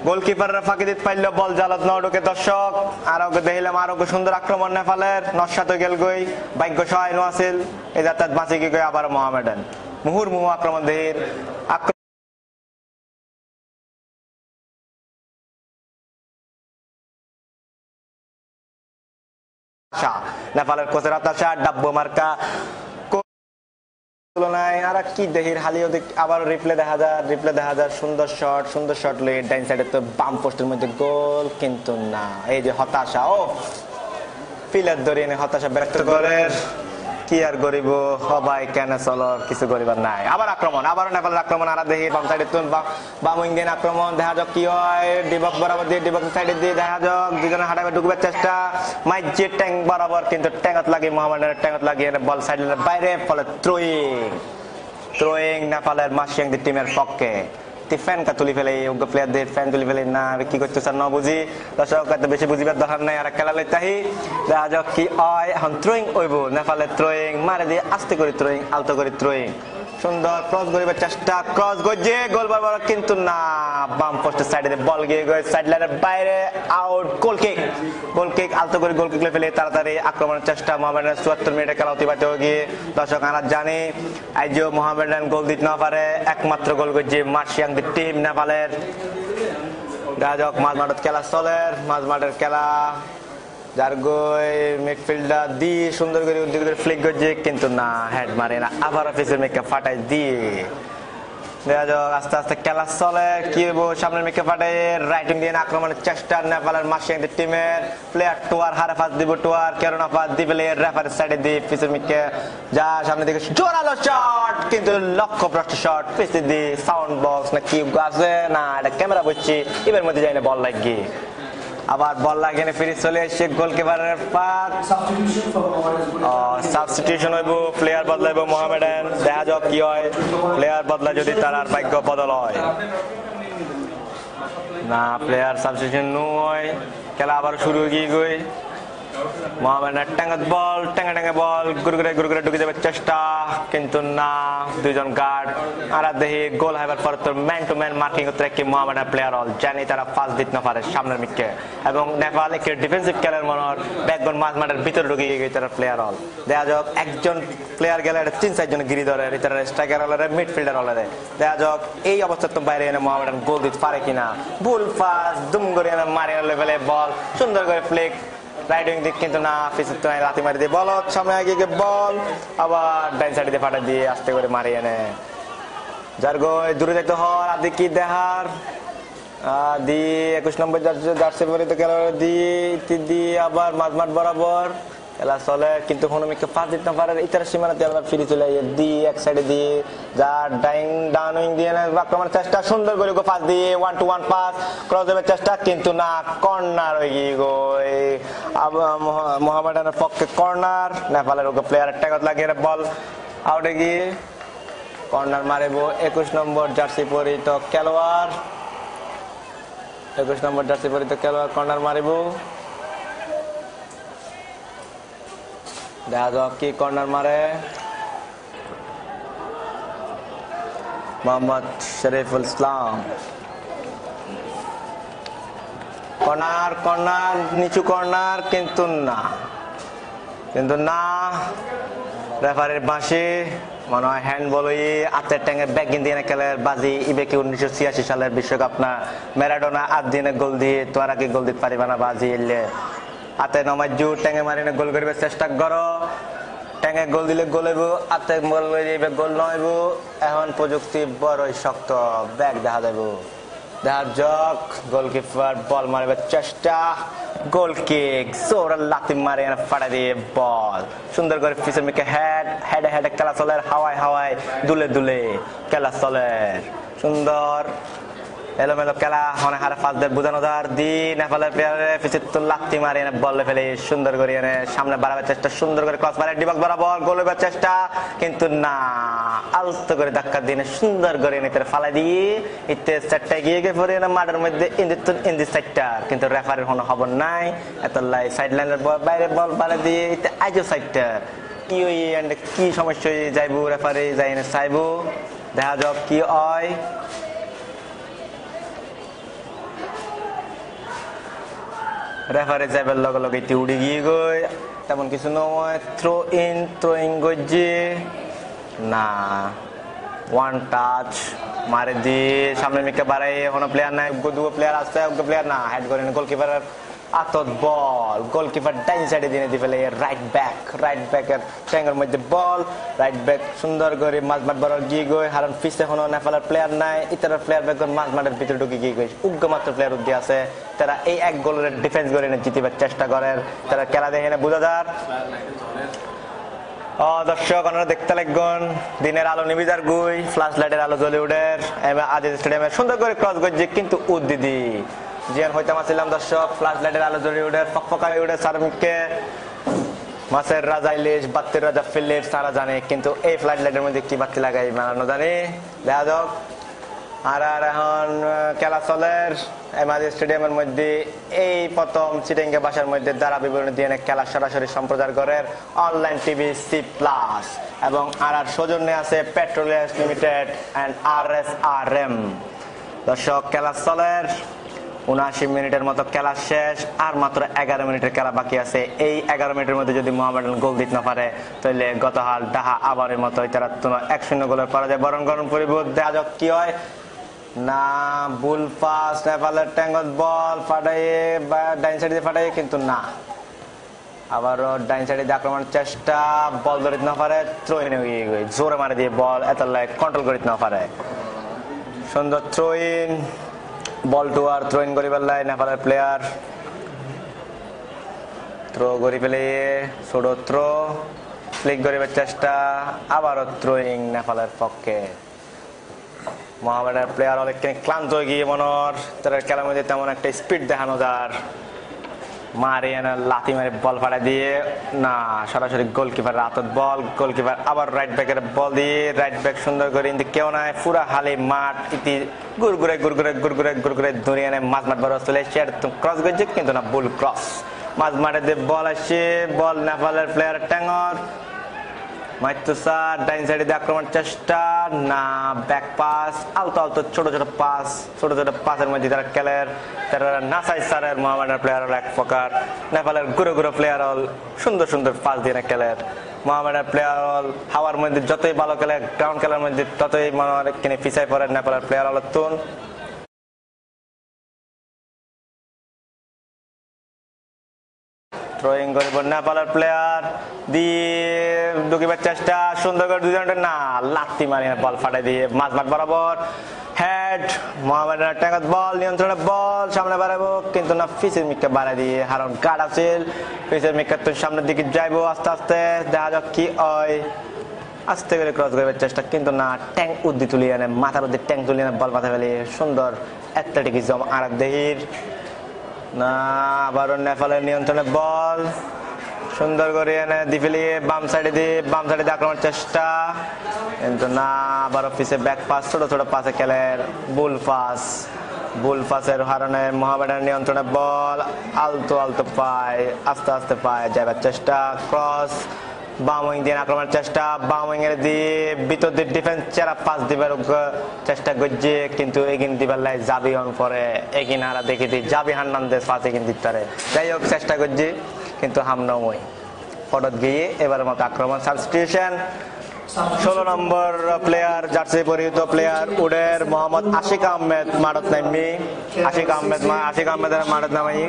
গোলকিপাররা ফাঁকি দিতে পারলো বল জালত না ঢোকে দর্শক আরো দেখিলাম আরো সুন্দর আক্রমণ নেপালের নশাতে গেল গই ভাগ্য সহায় নোয়াছিল এই যাত্রা বাঁচে গিয়ে আবার মোহামেডান মুহুর্মুহু আক্রমণ দেহির নেপালের কোচের হতাশা ডাব্বো মার্কা তুলনায় আর কি দেহির হালিও আবার রিপ্লে দেখা যায় সুন্দর শট লে ডাইন সাইডে তো বাম পোস্টের মধ্যে গোল কিন্তু না এই যে হতাশা ও পিলার ধরিয়ে হতাশা ব্যক্ত করেন কি আর গরিব সবাই কেন চলো কিছু গরিবার নাই আবার আক্রমণ আবার নেপালের আক্রমণ আর দেখি বাম সাইডে তুন বাম উইঙ্গেন আক্রমণ দেখা যাক কি হয় ডিবক্স বরাবর দিয়ে ডিবক্স সাইডে দিয়ে দেখা যাক দুজনে হাঁটাবে ঢুকবার চেষ্টা মাইজে ট্যাঙ্ক বরাবর কিন্তু ট্যাঙ্গত লাগে মোহামেডানের ট্যাঙ্গত লাগিয়ে বল সাইডের বাইরে ফলে থ্রোয়িং নেপালের মাসিয়াং টিমের পক্ষে ফ্যান কা তুলি ফেলে প্লেয়ারদের ফ্যান তুলি ফেলে না কি করতে স্যার না বুঝি দর্শক বেশি বুঝিবার দরকার নাই আর খেলা লইতাহি দেখা যাক কি হয় এখন থ্রোয়িং হইব নেপালের থ্রোয়িং মারে দিয়ে আস্তে করে থ্রোয়িং আলতো করে থ্রোয়িং সুন্দর ক্রস করিবার চেষ্টা ক্রস গজে গোল বরাবর কিন্তু না বাম পোস্টের সাইডে বল গিয়ে সাইড লাইনের বাইরে আউট গোল কিক আলতো করে গোল কিক ফেলে তাড়াতাড়ি আক্রমণের চেষ্টা মোহামেডান 74 মিনিটে খেলা অতিবাহিত হয়ে গিয়ে দর্শক আমরা জানি আইজো মোহামেডান গোল দিতে না পারে একমাত্র গোল গজে মার্শিয়াং টিম নেপালের গাজক মাঝমাঠের খেলা চলে মাঝমাঠের খেলা যার গই মিডফিল্ডার দি সুন্দর করে উদ্যোগ ফ্লিক গজে কিন্তু না হেড মারে না আবার অফিসের মেকে ফাটাই দিয়ে দেখা যাক আস্তে আস্তে খেলা চলে কি হইব সামনের মেকে ফাটাই রাইটিং দিয়ে আক্রমণের চেষ্টা নেপালের মার্শিয়াং টিমের প্লেয়ার টুয়ার হারে পাস দিব টুয়ার কেরোনা পাস দিবেলে রেফারের সাইডে দিয়ে পিছের মেকে যা সামনে দিকে জোরালো শট কিন্তু লক্ষ্যভ্রষ্ট শট পিছে দিয়ে সাউন্ড বক্স না কি আছে না এটা ক্যামেরা বসছি এবার মধ্যে যাই না বল লাগিয়ে আবার বল লাগিয়ে ফিরে চলে এসে গোলকিপারের পাস সাবস্টিটিউশন হইব প্লেয়ার বদলাইব মোহামেডান দেখা যাক কি হয় প্লেয়ার বদলা যদি তার আর ভাগ্য বদল হয় না প্লেয়ার সাবস্টিটিউশন হয় খেলা আবার শুরু হয়ে গই মোহামেডানের ট্যাঙ্গত বল, ট্যাঙ্গে বল, গুরগুরে ঢুকে যাবে চেষ্টা, কিন্তু না, দুইজন গার্ড। আর দেখি গোল হাইবার পর তোর ম্যান টু ম্যান মার্কিং করতে কি মোহামেডানের প্লেয়ার হল জানি তারা ফাস্ট দিতে না পারে সামনের মিটকে, এবং নেপাল একটি ডিফেন্সিভ খেলার মনোর ব্যাকবোন মাঝ মাঠের ভিতরে ঢুকে গিয়ে তারা প্লেয়ার হল। দেখা যাক একজন প্লেয়ার গেলে 3-4 জন গিরি ধরে, তারা স্ট্রাইকার হলে মিডফিল্ডার হলে। দেখা যাক এই অবস্থা তো বাইরে এনে মোহামেডান গোল দিতে পারে কিনা। বুল ফাস্ট দুম করে মারি লেভেলে বল, সুন্দর করে ফ্লিক রাইট উইং দিক, কিন্তু না, পিছের তো লাথি মারি দিয়ে বল সামনে গিয়ে বল আবার ডাইন সাইডে দিয়ে ফাটা দিয়ে আস্তে করে মারি এনে যার গই দূরে যেতে হয়। আদি কি দেহার দি 21 নম্বর জার্সি পরিত খেলোয়াড় দি আবার মাঝমাঠ বরাবর খেলা চলে, কিন্তু হনুমিককে পাস দিতে না পারে। ইতার সীমানাতে আবার ফিরে চলে দি এক সাইডে দিয়ে যার ডাউন উইং দিয়ে আক্রমণের চেষ্টা, সুন্দর করে পাস দিয়ে 1-to-1 পাস ক্রস দেওয়ার চেষ্টা, কিন্তু না, কর্নার হয়ে গিয়ে গই মোহামেডানের পক্ষে কর্নার। নেপালের ওকে প্লেয়ারের ট্যাগত লাগিয়ে বল আউটে গিয়ে কর্নার মারিব 21 নম্বর জার্সি পরিত খেলোয়াড়, 21 নম্বর জার্সি পরিত খেলোয়াড় কর্নার মারিব। দেখা যাক কি কর্নার মারে মোহাম্মদ শরীফুল ইসলাম। কর্নার নিচু কর্নার, কিন্তু না, রেফারির বাঁশি মনে হয় হ্যান্ডবল। আতের ট্যাঙ্গে ব্যাগ দিয়ে খেলার বাজি ইবেকে 1986 সালের বিশ্বকাপ না, ম্যারাডোনা 8 দিনে গোল দিয়ে তোরা কি গোল দিতে পারিবা না বাজি এলে আতে নমাজ জু ট্যাঙ্গে মারিনে গোল করবে চেষ্টা করো, ট্যাঙ্গে গোল দিলে গোল হইব, আতে গোল নইব। এখন প্রযুক্তি বড়ই শক্ত, ব্যাগ দেখা যাইব। দেখা যাক গোলকিপার বল মারবে চেষ্টা, গোল কিক জোরে লাথি মারে ফাটা দিয়ে বল সুন্দর করে পিছের মিকে হেডে খেলা চলে, হাওয়ায় দুলে খেলা চলে, সুন্দর এলোমেলো খেলা। অনেক হারে ফাস্ট দেয় বুঝানো যার দি নেপালের প্লেয়ারে পিছিয়ে তো লাথি মারি বল ফেলে সুন্দর করে এনে সামনে বাড়াবার চেষ্টা, সুন্দর করে ক্রস মারে ডিবক্স বরাবর গোল হবার চেষ্টা, কিন্তু না, আলতো করে ধাক্কা দিয়ে সুন্দর করে এনে ফালাই দিয়ে ইতে চারটায় গিয়ে পরে মাঠের মধ্যে ইন্দি সাইডটার, কিন্তু রেফারির কোনো খবর নাই। এত সাইড লাইনের বাইরে বল বাড়া দিয়ে ইতে আইজো সাইডটার কি সমস্যা যাইবো, রেফারি যাই এনে চাইবো। দেখা যাক কি হয়। রেফারি যাইবার লগে লগে এটি উড়ে গিয়ে গই, তেমন কিছু নয়। থ্রোইং গজি না, ওয়ান টাচ মারে দিয়ে সামনে মিকে বাড়াই, কোনো প্লেয়ার নাই, দুটো প্লেয়ার আসছে, প্লেয়ার না, হেড করে গোলকিপারের আতত বল, গোলকিপার ডাইন সাইডে দিয়ে দিয়ে ফেলে রাইট ব্যাকের ট্যাঙ্গের মধ্যে বল, রাইট ব্যাক সুন্দর করে মাঝমাঠ বরাবর গিয়ে গই, কারণ পিছে কোনো নেপালের প্লেয়ার নাই, ইতারের প্লেয়ার ব্যাক মাঝমাঠের ভিতরে ঢুকে গিয়ে গই, উগ্রমাত্র প্লেয়ার উদ্দি আছে। তারা এই এক গোলের ডিফেন্স করে জিতিবার চেষ্টা করে, তারা খেলা দেখে বোঝা যার। দর্শক আপনারা দেখতে লাগবেন, দিনের আলো নিবিদার গুই, ফ্ল্যাশ লাইটের আলো জ্বলে উঠে আজিজ স্টেডিয়ামে সুন্দর করে ক্রস গজি, কিন্তু উদ্দিদি জিয়ান হইতাম আসছিলাম দর্শক, ফ্ল্যাশ লাইটের আলো জ্বলে উঠে ফকফকায় উঠে সারমিককে মাছের রাজা ইলিশ, বাত্তির রাজা ফিলিপস তারা জানে, কিন্তু এই ফ্ল্যাশ লাইটের মধ্যে কি বাত্তি লাগাই মানানো জানি। দেখা যাক। আর এখন খেলা চলের এমাজি স্টেডিয়ামের মধ্যে এই প্রথম চিটিংকে বাসার মধ্যে দ্বারা বিবরণী দিয়ে খেলা সরাসরি সম্প্রচার করে অনলাইন টিভি C+ এবং আর সৌজন্যে আছে পেট্রোলিয়াস লিমিটেড অ্যান্ড RSRM। দর্শক খেলা চলের 79 মিনিটের মতো খেলা শেষ, আর মাত্র 11 মিনিটের খেলা বাকি আছে। এই 11 মিনিটের মধ্যে যদি মোহামেডান গোল দিতে না পারে তাহলে গতকাল ডাহা আবারের মতো তারা 1-0 গোলের পরাজয় বরণ করেন পরিবর্তে। দেখা যাক কি হয়। না, বুল পাস নেপালের ট্যাঙ্গত বল ফাটাইয়ে বা ডাইন সাইডে ফাটাইয়ে, কিন্তু না, আবারও ডাইন সাইডে আক্রমণের চেষ্টা, বল ধরিতে না পারে, থ্রোইন জোরে মারে দিয়ে বল এত কন্ট্রোল করিতে না পারে, সুন্দর থ্রোইন বল টু আর থ্রোইন করি পেলাই নেপালের প্লেয়ার, থ্রো করি পেলে ছোট থ্রো ফ্লিক করিবার চেষ্টা, আবারও থ্রোইং নেপালের পক্ষে। মোহামেডানের প্লেয়ার অনেকখানি ক্লান্ত হয়ে গিয়ে মনোর তার খেলার মধ্যে তেমন একটা স্পিড দেখানো যার, মারি লাথি মারি বল ফাটা দিয়ে না, সরাসরি গোলকিপার হাতত বল, গোলকিপার আবার রাইট ব্যাকের বল দিয়ে রাইট ব্যাক সুন্দর করে কিন্তু কেউ নাই, পুরা হালি মাঠ ইতি গুড়গুড়ে ধরিয়ে মাঝ মাঠ বড় চলে ক্রস গেছে, কিন্তু না, বুল ক্রস মাঝ মাঠে দিয়ে বল আসছে, বল নেপালের প্লেয়ার ট্যাঙ্গর মাইতুসা ডাইন সাইডে দিয়ে আক্রমণ চেষ্টা না, ব্যাক পাস আলতো আলতো ছোট ছোট পাসের মধ্যে তারা খেলের তারা নাসাই সারের মোহামেডান প্লেয়ার হল এক প্রকার, নেপালের গুরো গুরো প্লেয়ার হল সুন্দর সুন্দর পাস দিয়ে খেলের। মোহামেডান প্লেয়ার হল হাওয়ার মধ্যে যতই ভালো খেলে, গ্রাউন্ড খেলার মধ্যে ততই মনে হয় কিনে পিছাই পড়ে নেপালের প্লেয়ার হল তুন। থ্রোয়িং করিব নেপালের প্লেয়ার দিয়ে ঢুকিবার চেষ্টা, সুন্দর করে দুজনটা না লাত্তি মারি বল ফাটাই দিয়ে মাঝ মাঠ বরাবর হেড মোহামেডান ট্যাঙ্গত বল নিয়ন্ত্রণে বল সামনে বাড়াবো কিন্তু না পিছের মিকটা বাড়াই দিয়ে হারন গার্ড আছে পিছের মিকটা তো সামনের দিকে যাইবো আস্তে আস্তে দেখা যাক কি হয়। আস্তে করে ক্রস করার চেষ্টা কিন্তু না ট্যাঙ্ক উদ্দি তুলিয়ে আনে মাথার উদ্দি ট্যাঙ্ক তুলিয়ে আনে বল মাথা ফেলে সুন্দর অ্যাথলেটিকিজম আর দেহির না আবারও নেপালের নিয়ন্ত্রণে বল সুন্দর করে এনে দিফেলিয়ে বাম সাইডে আক্রমণের চেষ্টা কিন্তু না আবারও পিছে ব্যাক পাস ছোট ছোট পাসে খেলের বুল পাসের কারণে মোহামেডানের নিয়ন্ত্রণে বল আলতো আলতো পায় আস্তে আস্তে পায় যাবার চেষ্টা ক্রস বাম উইং দিয়ে আক্রমণের চেষ্টা বাম উইং এর দিয়ে ভিতর দিয়ে ডিফেন্স চেরা পাস দিবার চেষ্টা করছে কিন্তু এগিন দিবার লাই জাবি অন পরে এগিন হারা দেখি দিই জাবি হার্নান্দেজ পাস এগিন দিতে যাই হোক চেষ্টা করছি কিন্তু হামনময় ফটত গিয়ে এবারের মতো আক্রমণ সাবস্টিটিউশন 16 নম্বর প্লেয়ার জার্সি পরিহিত প্লেয়ার উডের মোহাম্মদ আশিক আহমেদ মারত নামি আশিক আহমেদের মারত নামাই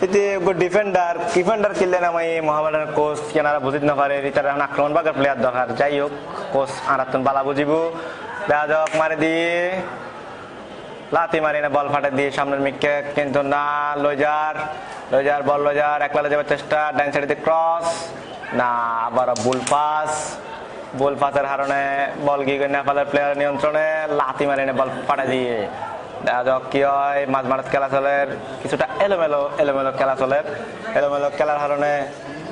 এতে ডিফেন্ডার কিনলে নামাই মোহামেডান কোচ কেনারা বুঝিত না পারে তার এখন আক্রমণ বাগের প্লেয়ার দরকার যাই হোক কোচ আনাতন বালা বুঝিব দেখা যাক মারে দিয়ে লাতি মারি না বল ফাটে দিয়ে সামনের মিককে কিন্তু না লজার একলা যাবার চেষ্টা ডাইন সাইডে ক্রস না আবার বুল পাসের কারণে বল গিয়ে নেপালের প্লেয়ার নিয়ন্ত্রণে লাতি মারি না বল ফাটে দিয়ে দেখা যাক কি হয়। মাঝ মাঠ খেলা চলের কিছুটা এলোমেলো খেলা চলের এলোমেলো খেলার কারণে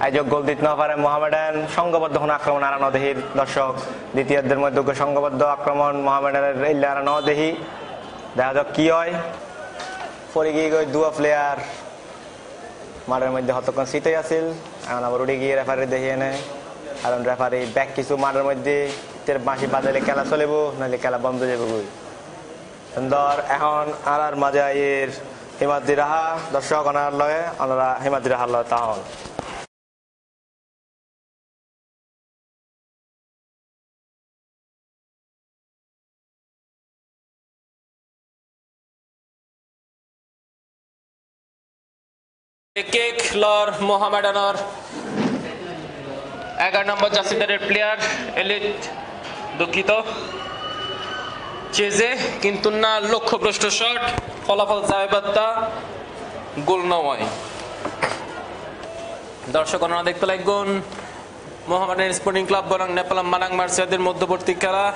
আয়োজক গোল দিতে না পারে মোহামেডান সংঘবদ্ধ কোন আক্রমণ আনানো দেখি দর্শক দ্বিতীয়ার্ধের মধ্যে সংঘবদ্ধ আক্রমণ মোহামেডানের আনানো দেখি দেখা যাক কি হয়। পরে গিয়ে দুয়া প্লেয়ার মাঠের মধ্যে হতক্ষণ শীতই আছিল এখন আবার উঠে গিয়ে রেফারি দেখিয়ে নেয় কারণ রেফারি ব্যাক কিছু মাঠের মধ্যে বাঁশি বাজালে খেলা চলিব নাহলে খেলা বন্ধ যাবে সুন্দর এখন আর মাঝে আইয়ের হিমাদ্রি রাহা দর্শক ওনার লয়ে ওনারা হিমাদ্রি রাহার লয় তাহন কেক লর মোহামেডানর 11 নম্বর জার্সিদারের প্লেয়ার এলিট দুঃখিত চেজে কিন্তু না লক্ষ্যভ্রষ্ট শট ফলাফল জায়বাত্তা গোল নয়। দর্শক ওনারা দেখতে লাগবেন মোহামেডান স্পোর্টিং ক্লাব বনাম নেপাল মানাং মার্সিয়াদের মধ্যবর্তী খেলা।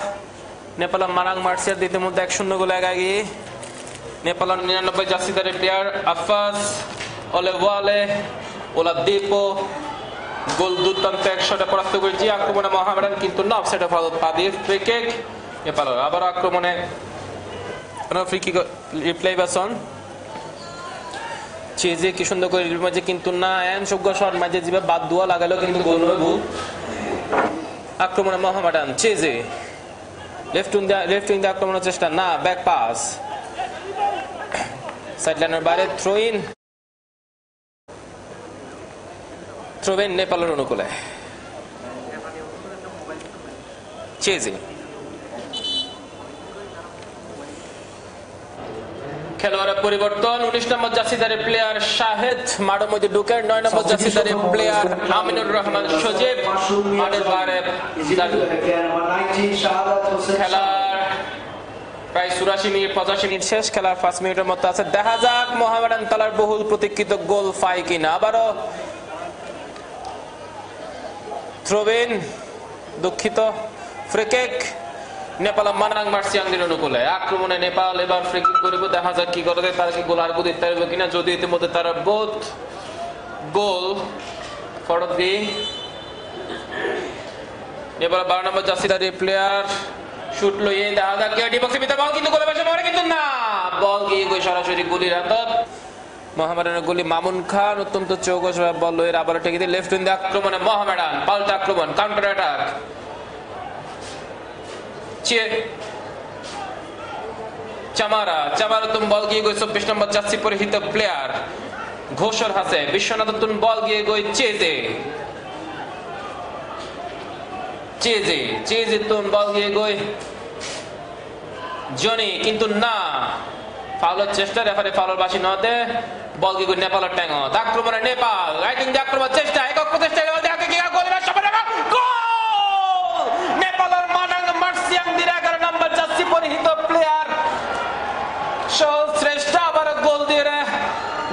নেপাল মানাং মার্সিয়াদ ইতিমধ্যে 1-0 গোলে এগিয়ে। নেপাল 99 জার্সিদারের প্লেয়ার আফাস ওলেওয়ালে ওলাদিপো গোল দুর্দান্ত একশোটা পরাস্ত করেছে আক্রমণে মোহামেডান কিন্তু না অফসাইডে পা দিয়ে ফ্রি কিক নেপাল আবার আক্রমণে ফ্রি কিক রিপ্লাই বাসন চেজে কি সুন্দর করে মাঝে কিন্তু না এন সজ্ঞ শট মাঝে জিবে বাদ দুয়া লাগালো কিন্তু গোল হইব। আক্রমণে মোহামেডান চেজে লেফট উইং দিয়ে আক্রমণের চেষ্টা না ব্যাক পাস সাইড লাইনের বাইরে থ্রোইন নেপালের অনুকূলে চেজে খেলোয়াড়ের পরিবর্তন 19 নম্বর জার্সিদারের প্লেয়ার শাহেদ মাঠের মধ্যে ঢুকে 9 নম্বর জার্সিদারের প্লেয়ার আমিনুর রহমান সজীব মাঠের বাইরে। খেলার প্রায় 84 মিনিট 85 মিনিট শেষ খেলার 5 মিনিটের মতো আছে দেখা যাক মোহামেডান তালার বহুল প্রতীক্ষিত গোল পায় কিনা। আবারও থ্রোইন দুঃখিত ফ্রি কিক নেপাল মানাং মার্সিয়াংদের অনুকূলে আক্রমণে নেপাল এবার ফ্রি কিক করবে দেখা যাক কি করে তারা কি গোল আর দিতে পারবে কিনা যদি ইতিমধ্যে তারা বোধ গোল ফরত দিয়ে নেপাল 12 নম্বর জার্সিদারের প্লেয়ার শুট লইয়ে দেখা যাক কে ডিবক্সে ভিতরে বল কিন্তু গোলে বসে মারে কিন্তু না বল গিয়ে সরাসরি গোলের হাতত মোহামেডানের গোলি মামুন খান অত্যন্ত চৌকস বল এর আবার ঠেকে দিয়ে লেফট উইং দিয়ে আক্রমণে মোহামেডান পাল্টা আক্রমণ কাউন্টার অ্যাটাক চামারা তুম বল গিয়ে গই 24 নম্বর জার্সি পরিহিত প্লেয়ার ঘোষর হাসে বিশ্বনাথ তুম বল গিয়ে গই চেজে তুম বল গিয়ে গই জনি কিন্তু না ফাউলের চেষ্টা রেফারি ফাউলের বাসি নতে বল গিয়ে গই নেপালের ট্যাঙ্গ আক্রমণে নেপাল রাইটিং দিয়ে আক্রমণ চেষ্টা একক প্রচেষ্টা দেখে কি গোল নেপালের মানাং মার্সিয়াং দিরা 11 নম্বর জার্সি পরিহিত প্লেয়ার শ্রেষ্ঠ আবার গোল দিয়ে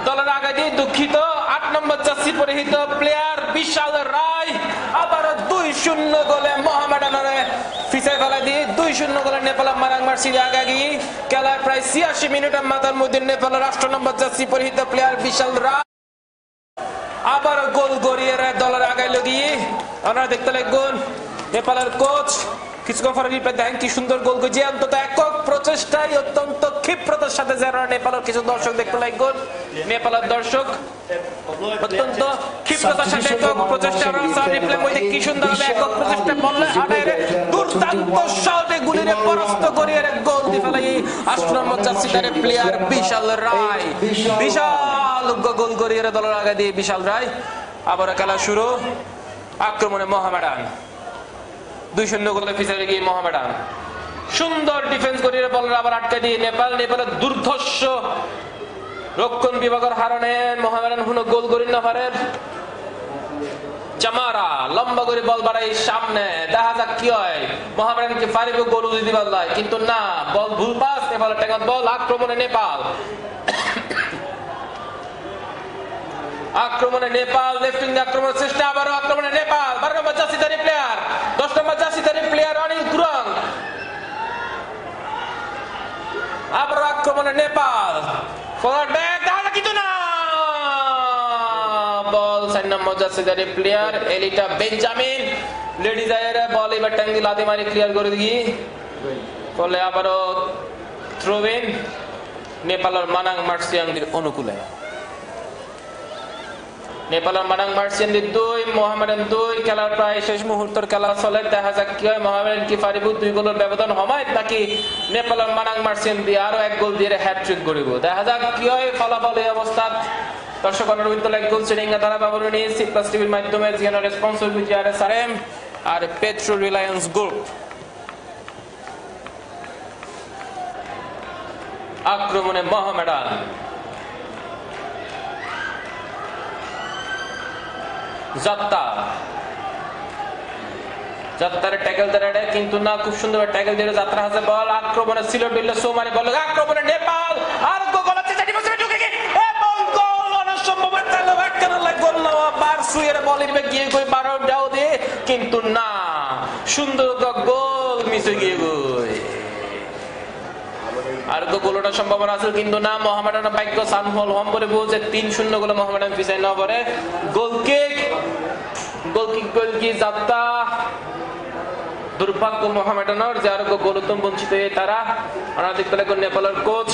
দলের আগে দিয়ে দুঃখিত 8 নম্বর জার্সি পরিহিত প্লেয়ার বিশাল রায় আবার 2-0 গোলে মোহামেডানরে ফিসাই ফেলা দিয়ে 2-0 গোলে নেপালের মানাং মার্সি আগে গিয়ে খেলার প্রায় 86 মিনিটের মাথার মধ্যে নেপালের 8 নম্বর জার্সি পরিহিত প্লেয়ার বিশাল রায় আবার গোল গড়িয়ে দলের আগে লগিয়ে আপনারা দেখতে লাগবেন নেপালের কোচ কিছুক্ষণ পরে রিপ্লে দেখেন কি সুন্দর গোল গজিয়ে অন্তত একক প্রচেষ্টায় অত্যন্ত ক্ষিপ্রতার সাথে যারা নেপালের কিছু দর্শক দেখতে লাগবেন নেপালের দর্শক অত্যন্ত ক্ষিপ্রতার সাথে একক প্রচেষ্টা রিপ্লে মধ্যে কি সুন্দর একক প্রচেষ্টা বললে আড়াইরে দুর্দান্ত শটে গুলিরে পরাস্ত করিয়ে গোল দিয়ে ফেলে 8 নম্বর জার্সিদারের প্লেয়ার বিশাল রায় বিশাল গোল গড়িয়ে দলের আগে দিয়ে বিশাল রায় আবার খেলা শুরু আক্রমণে মোহামেডান 2-0 গোলে ফিসারে গিয়ে মোহামেডান সুন্দর ডিফেন্স করিয়ে বল আবার আটকে দিয়ে নেপালের দুর্ধর্ষ রক্ষণ বিভাগের হারণে মোহামেডান হুনো গোল করিন না পারে চামারা লম্বা করে বল বাড়াই সামনে দেখা যাক কি হয় মোহামেডান কি পারিব গোল দিতে পারলাই কিন্তু না বল ভুল পাস নেপালের টেঙ্গত বল আক্রমণে নেপাল লেফট উইং আক্রমণের চেষ্টা আবারও আক্রমণে নেপাল 12 নম্বর জার্সিধারী প্লেয়ার 10 নম্বর জার্সিধারী প্লেয়ার অনিল কুরং আবারও আক্রমণে নেপাল ফরওয়ার্ড ব্যাক দাঁড়া কিন্তু না বল 4 নম্বর জার্সিধারী প্লেয়ার এলিটা বেঞ্জামিন লেডিজ আয়ারে বল এবার ট্যাঙ্গি লাদে মারি ক্লিয়ার করে দিয়ে ফলে আবারও থ্রো ইন নেপালের মানাং মার্সিয়াংদের অনুকূলে নেপালের মানাং মার্সিয়ান 2 মোহামেডান 2 খেলার প্রায় শেষ মুহূর্তের খেলা চলে দেখা যাক কি হয় মোহামেডান কি পারিব 2 গোলের ব্যবধান হমায়ত নাকি নেপালের মানাং মার্সিয়ান দিয়ে আরো 1 গোল দিয়ে হ্যাটট্রিক করিব দেখা যাক কি হয় ফলাফল এই অবস্থা দর্শক অনুরোধ লাইক গোল সেটিং দ্বারা ব্যবহারণী সি প্লাস টিভির মাধ্যমে জিএনআর স্পন্সর বিজিআরএসআরএম আর পেট্রো রিলায়েন্স গ্রুপ আক্রমণে মোহামেডান যাত্রার ট্যাকল দেয় কিন্তু না খুব সুন্দর ট্যাকল দিয়ে যাত্রা হাসে বল আক্রমণে সিলেট বিল্লা সোমারি বল আক্রমণে নেপাল আর গোল আছে চাটি বছরে ঢুকে গিয়ে এবং গোল অসম্ভব চালো একখানা গোল নাও বার সুয়ের বলের বে গিয়ে কই 12 দাও দিয়ে কিন্তু না সুন্দর গোল মিস হয়ে গিয়ে গই আর গোলটা সম্ভাবনা আছে কিন্তু না মোহামেডান ভাগ্য সানহল হোম করে বলছে 3-0 গোলে মোহামেডান পিছায় না পড়ে গোল কি যাত্রা দুর্ভাগ্য মোহামেডানের যার গোলতম বঞ্চিত হয়ে তারা আমরা দেখতে লাগলো নেপালের কোচ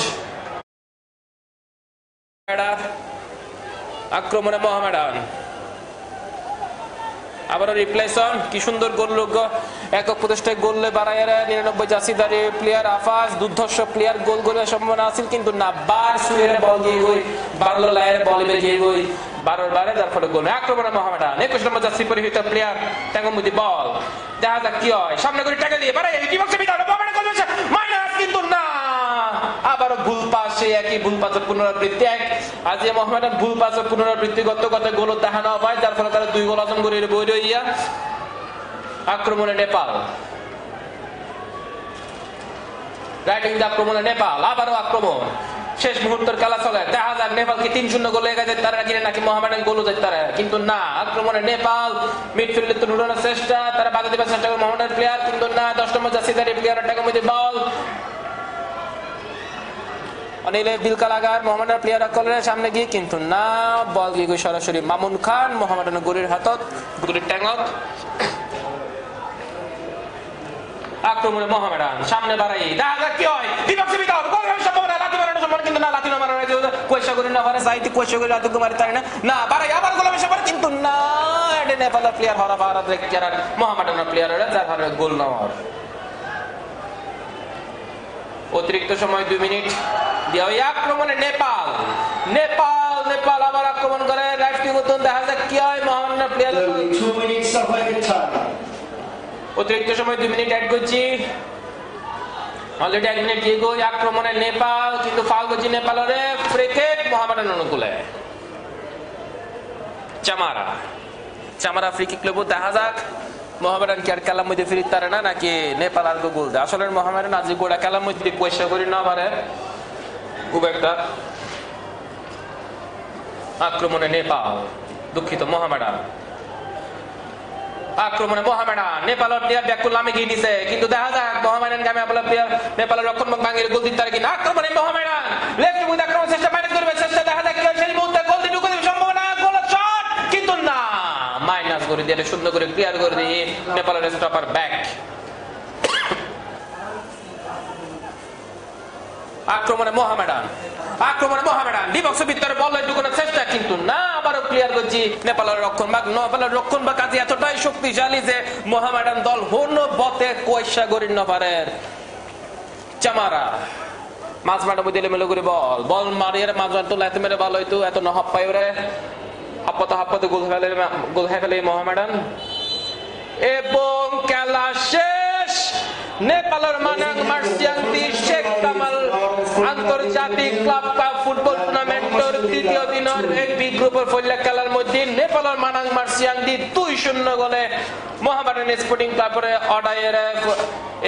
আক্রমণে মোহামেডান আবার রিপ্লেসন কি সুন্দর গোল একক প্রচেষ্টায় গোলে বাড়ায় 99 জার্সিধারী প্লেয়ার আফাস দুর্ধর্ষ প্লেয়ার গোল গোলের সম্ভাবনা আছে কিন্তু না বার সুয়ের বল গিয়ে গই বারলো লায়ের বল গিয়ে গই 12 বারে যার ফলে গোল আক্রমণে মোহামেডান 21 নম্বর জার্সি পরিহিত প্লেয়ার ট্যাঙ্গমুদি বল দেখা যাক কি হয় সামনে করে টাকা দিয়ে বাড়ায় কি বক্সে ভিতরে মোহামেডান গোল হচ্ছে মাইনাস কিন্তু না আবার ভুল পাস সেই একই ভুল পাসের পুনরাবৃত্তি আজ মোহামেডান ভুল পাসের পুনরাবৃত্তি গত গোল দেখানো হয় যার ফলে তারা 2 গোল অর্জন করে বই রইয়া আক্রমণে নেপাল রাইটিং দা আক্রমণে নেপাল আবারও আক্রমণ শেষ মুহূর্তের খেলা চলে দেখা যাক নেপাল কি 3-0 গোলে এগিয়ে যায় তারা কিনে নাকি মোহামেডান গোল যায় তারা কিন্তু না আক্রমণে নেপাল মিডফিল্ডে তুলনার চেষ্টা তারা বাধা দিবার চেষ্টা করে মোহামেডান প্লেয়ার কিন্তু না 10 নম্বর জার্সিধারী প্লেয়ার টাকামুদি বল অনিলে বিলকা লাগার মোহামেডান প্লেয়ার কলের সামনে গিয়ে কিন্তু না বল গিয়ে সরাসরি মামুন খান মোহামেডানের গোলের হাতত গোলের ট্যাঙ্গত আক্রমণে মোহামেডান সামনে বাড়াই দেখা যাক কি হয় বিপক্ষে বিতর গোলের সম্ভাবনা লাতি মারার মহামেডানের সম্মান কিন্তু না লাতিনো মারা হয়েছে পয়সা করে না পারে সাইতে পয়সা করে রাতে কুমারী তাই না বারে আবার গোল মেশে পারে কিন্তু না এটা নেপালের প্লেয়ার হরা ভারত যারা মহামেডানের প্লেয়ার হরা যার হারে গোল না হওয়ার অতিরিক্ত সময় 2 মিনিট দেওয়া এই আক্রমণে নেপাল নেপাল নেপাল আবার আক্রমণ করে রাইটকে গতন দেখা যাক কি হয় মহামেডানের প্লেয়ার 2 minutes of time. অতিরিক্ত সময় 2 মিনিট অ্যাড করছি অলরেডি 1 মিনিট দিয়ে গো আক্রমণে নেপাল কিন্তু ফাউল করছি নেপালের ফ্রি কিক মোহামেডান অনুকূলে চামারা ফ্রি কিক লব দেখা যাক মোহামেডান কি আর খেলার মধ্যে ফিরিতে পারে না নাকি নেপাল আর গোল দেয় আসলে মোহামেডান আজ গোড়া খেলার মধ্যে পয়সা করি না পারে খুব একটা আক্রমণে নেপাল দুঃখিত মোহামেডান আক্রমণে মোহামেডান নেপালের প্লেয়ার ব্যাক করলে আমি গিয়ে নিছে কিন্তু দেখা যাক মোহামেডান গামে আপনার প্লেয়ার নেপালের রক্ষণভাগ ভাঙিয়ে গোল দিতে পারে কিনা আক্রমণে মোহামেডান লেফট উইথ আক্রমণ চেষ্টা ম্যানেজ করবে চেষ্টা দেখা যাক কি সেই মুহূর্তে গোল দিয়ে ঢুকে দেবে সম্ভাবনা গোল শট কিন্তু না মাইনাস করে দিয়ে সুন্দর করে ক্লিয়ার করে দিয়ে নেপালের স্টপার ব্যাক আক্রমণে মোহামেডান ডিবক্সের ভিতরে বল ঢুকানোর চেষ্টা কিন্তু না আবারও ক্লিয়ার করছি নেপালের রক্ষণভাগ কাজে এতটাই শক্তিশালী যে মোহামেডান দল হন্য বতে কয়সা গরিন নপারের চামারা মাঝ মাঠের মধ্যে এলোমেলো করে বল মারিয়ে মাঝ মাঠ লাইতে মেরে বল হইতো এত নহপ পাই ওরে হাপ্পাতে গোল ফেলে মোহামেডান এবং খেলা শেষ নেপালের মানাং মার্সিয়াংদি শেখ কামাল আন্তর্জাতিক ক্লাব কাপ ফুটবল টুর্নামেন্টের তৃতীয় দিনের এক বি গ্রুপের ফলিয়া খেলার মধ্যে নেপালের মানাং মার্সিয়াংদি 2-0 গোলে মোহামেডান স্পোর্টিং ক্লাবের অডায়ের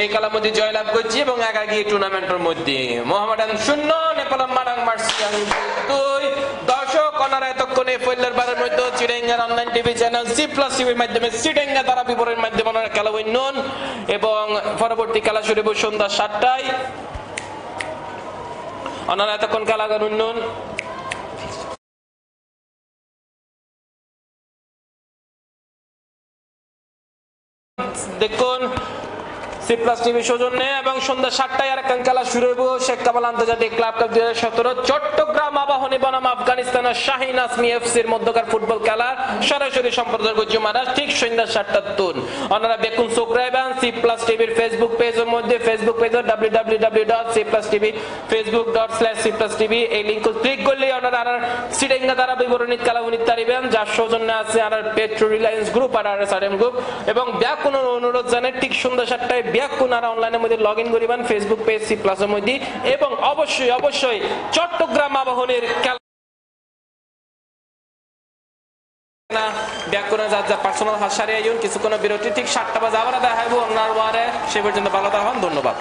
এই খেলার মধ্যে জয়লাভ করছে এবং একাগী টুর্নামেন্টের মধ্যে মোহামেডান 0 নেপালের মানাং মার্সিয়াংদি 2 দর্শক ওনারা এতক্ষণে ফলিয়ার বারের মধ্যে চিড়েঙ্গার অনলাইন টিভি চ্যানেল C+টিভির মাধ্যমে চিড়েঙ্গা দ্বারা বিবরণের মাধ্যমে ওনারা খেলা উন্নয়ন এবং পরবর্তী খেলা শুরু হবে সন্ধ্যা 7টায় ওনারা এতক্ষণ খেলা উন্নয়ন দেখুন C+টিভি সৌজন্যে এবং সন্ধ্যা 7টায় আর একখান খেলা শুরু হইব শেখ কামাল আন্তর্জাতিক ক্লাব কাপ 2017 চট্টগ্রাম আবাহনী বনাম আফগানিস্তানের শাহিন আসমি এফসির মধ্যকার ফুটবল খেলার সরাসরি সম্প্রচার করছে মহারাজ ঠিক সন্ধ্যা 7টার তুন ওনারা বেকুন সাবস্ক্রাইবেন C+টিভির ফেসবুক পেজের মধ্যে ফেসবুক পেজের www.c+tv facebook.com/c+tv এই লিংক ক্লিক করলে ওনারা আর সিডেঙ্গা দ্বারা বিবরণী খেলা উনি তারিবেন যার সৌজন্যে আছে আর পেট্রো রিলায়েন্স গ্রুপ আর আরএসআরএম গ্রুপ এবং ব্যাকুন অনুরোধ জানাই ঠিক সন্ধ্যা 7টায় ব্যাকুনারা অনলাইনের মধ্যে লগ ইন করিবেন ফেসবুক পেজ C+ এর মধ্যে এবং অবশ্যই চট্টগ্রাম আবাহনীর খেলা ব্যাকুনা যা পার্সোনাল হাসারে আইন কিছুক্ষণ বিরতি ঠিক 7টা বাজে আবার দেখা হইব অন্যার বারে সে পর্যন্ত ভালো থাকুন ধন্যবাদ।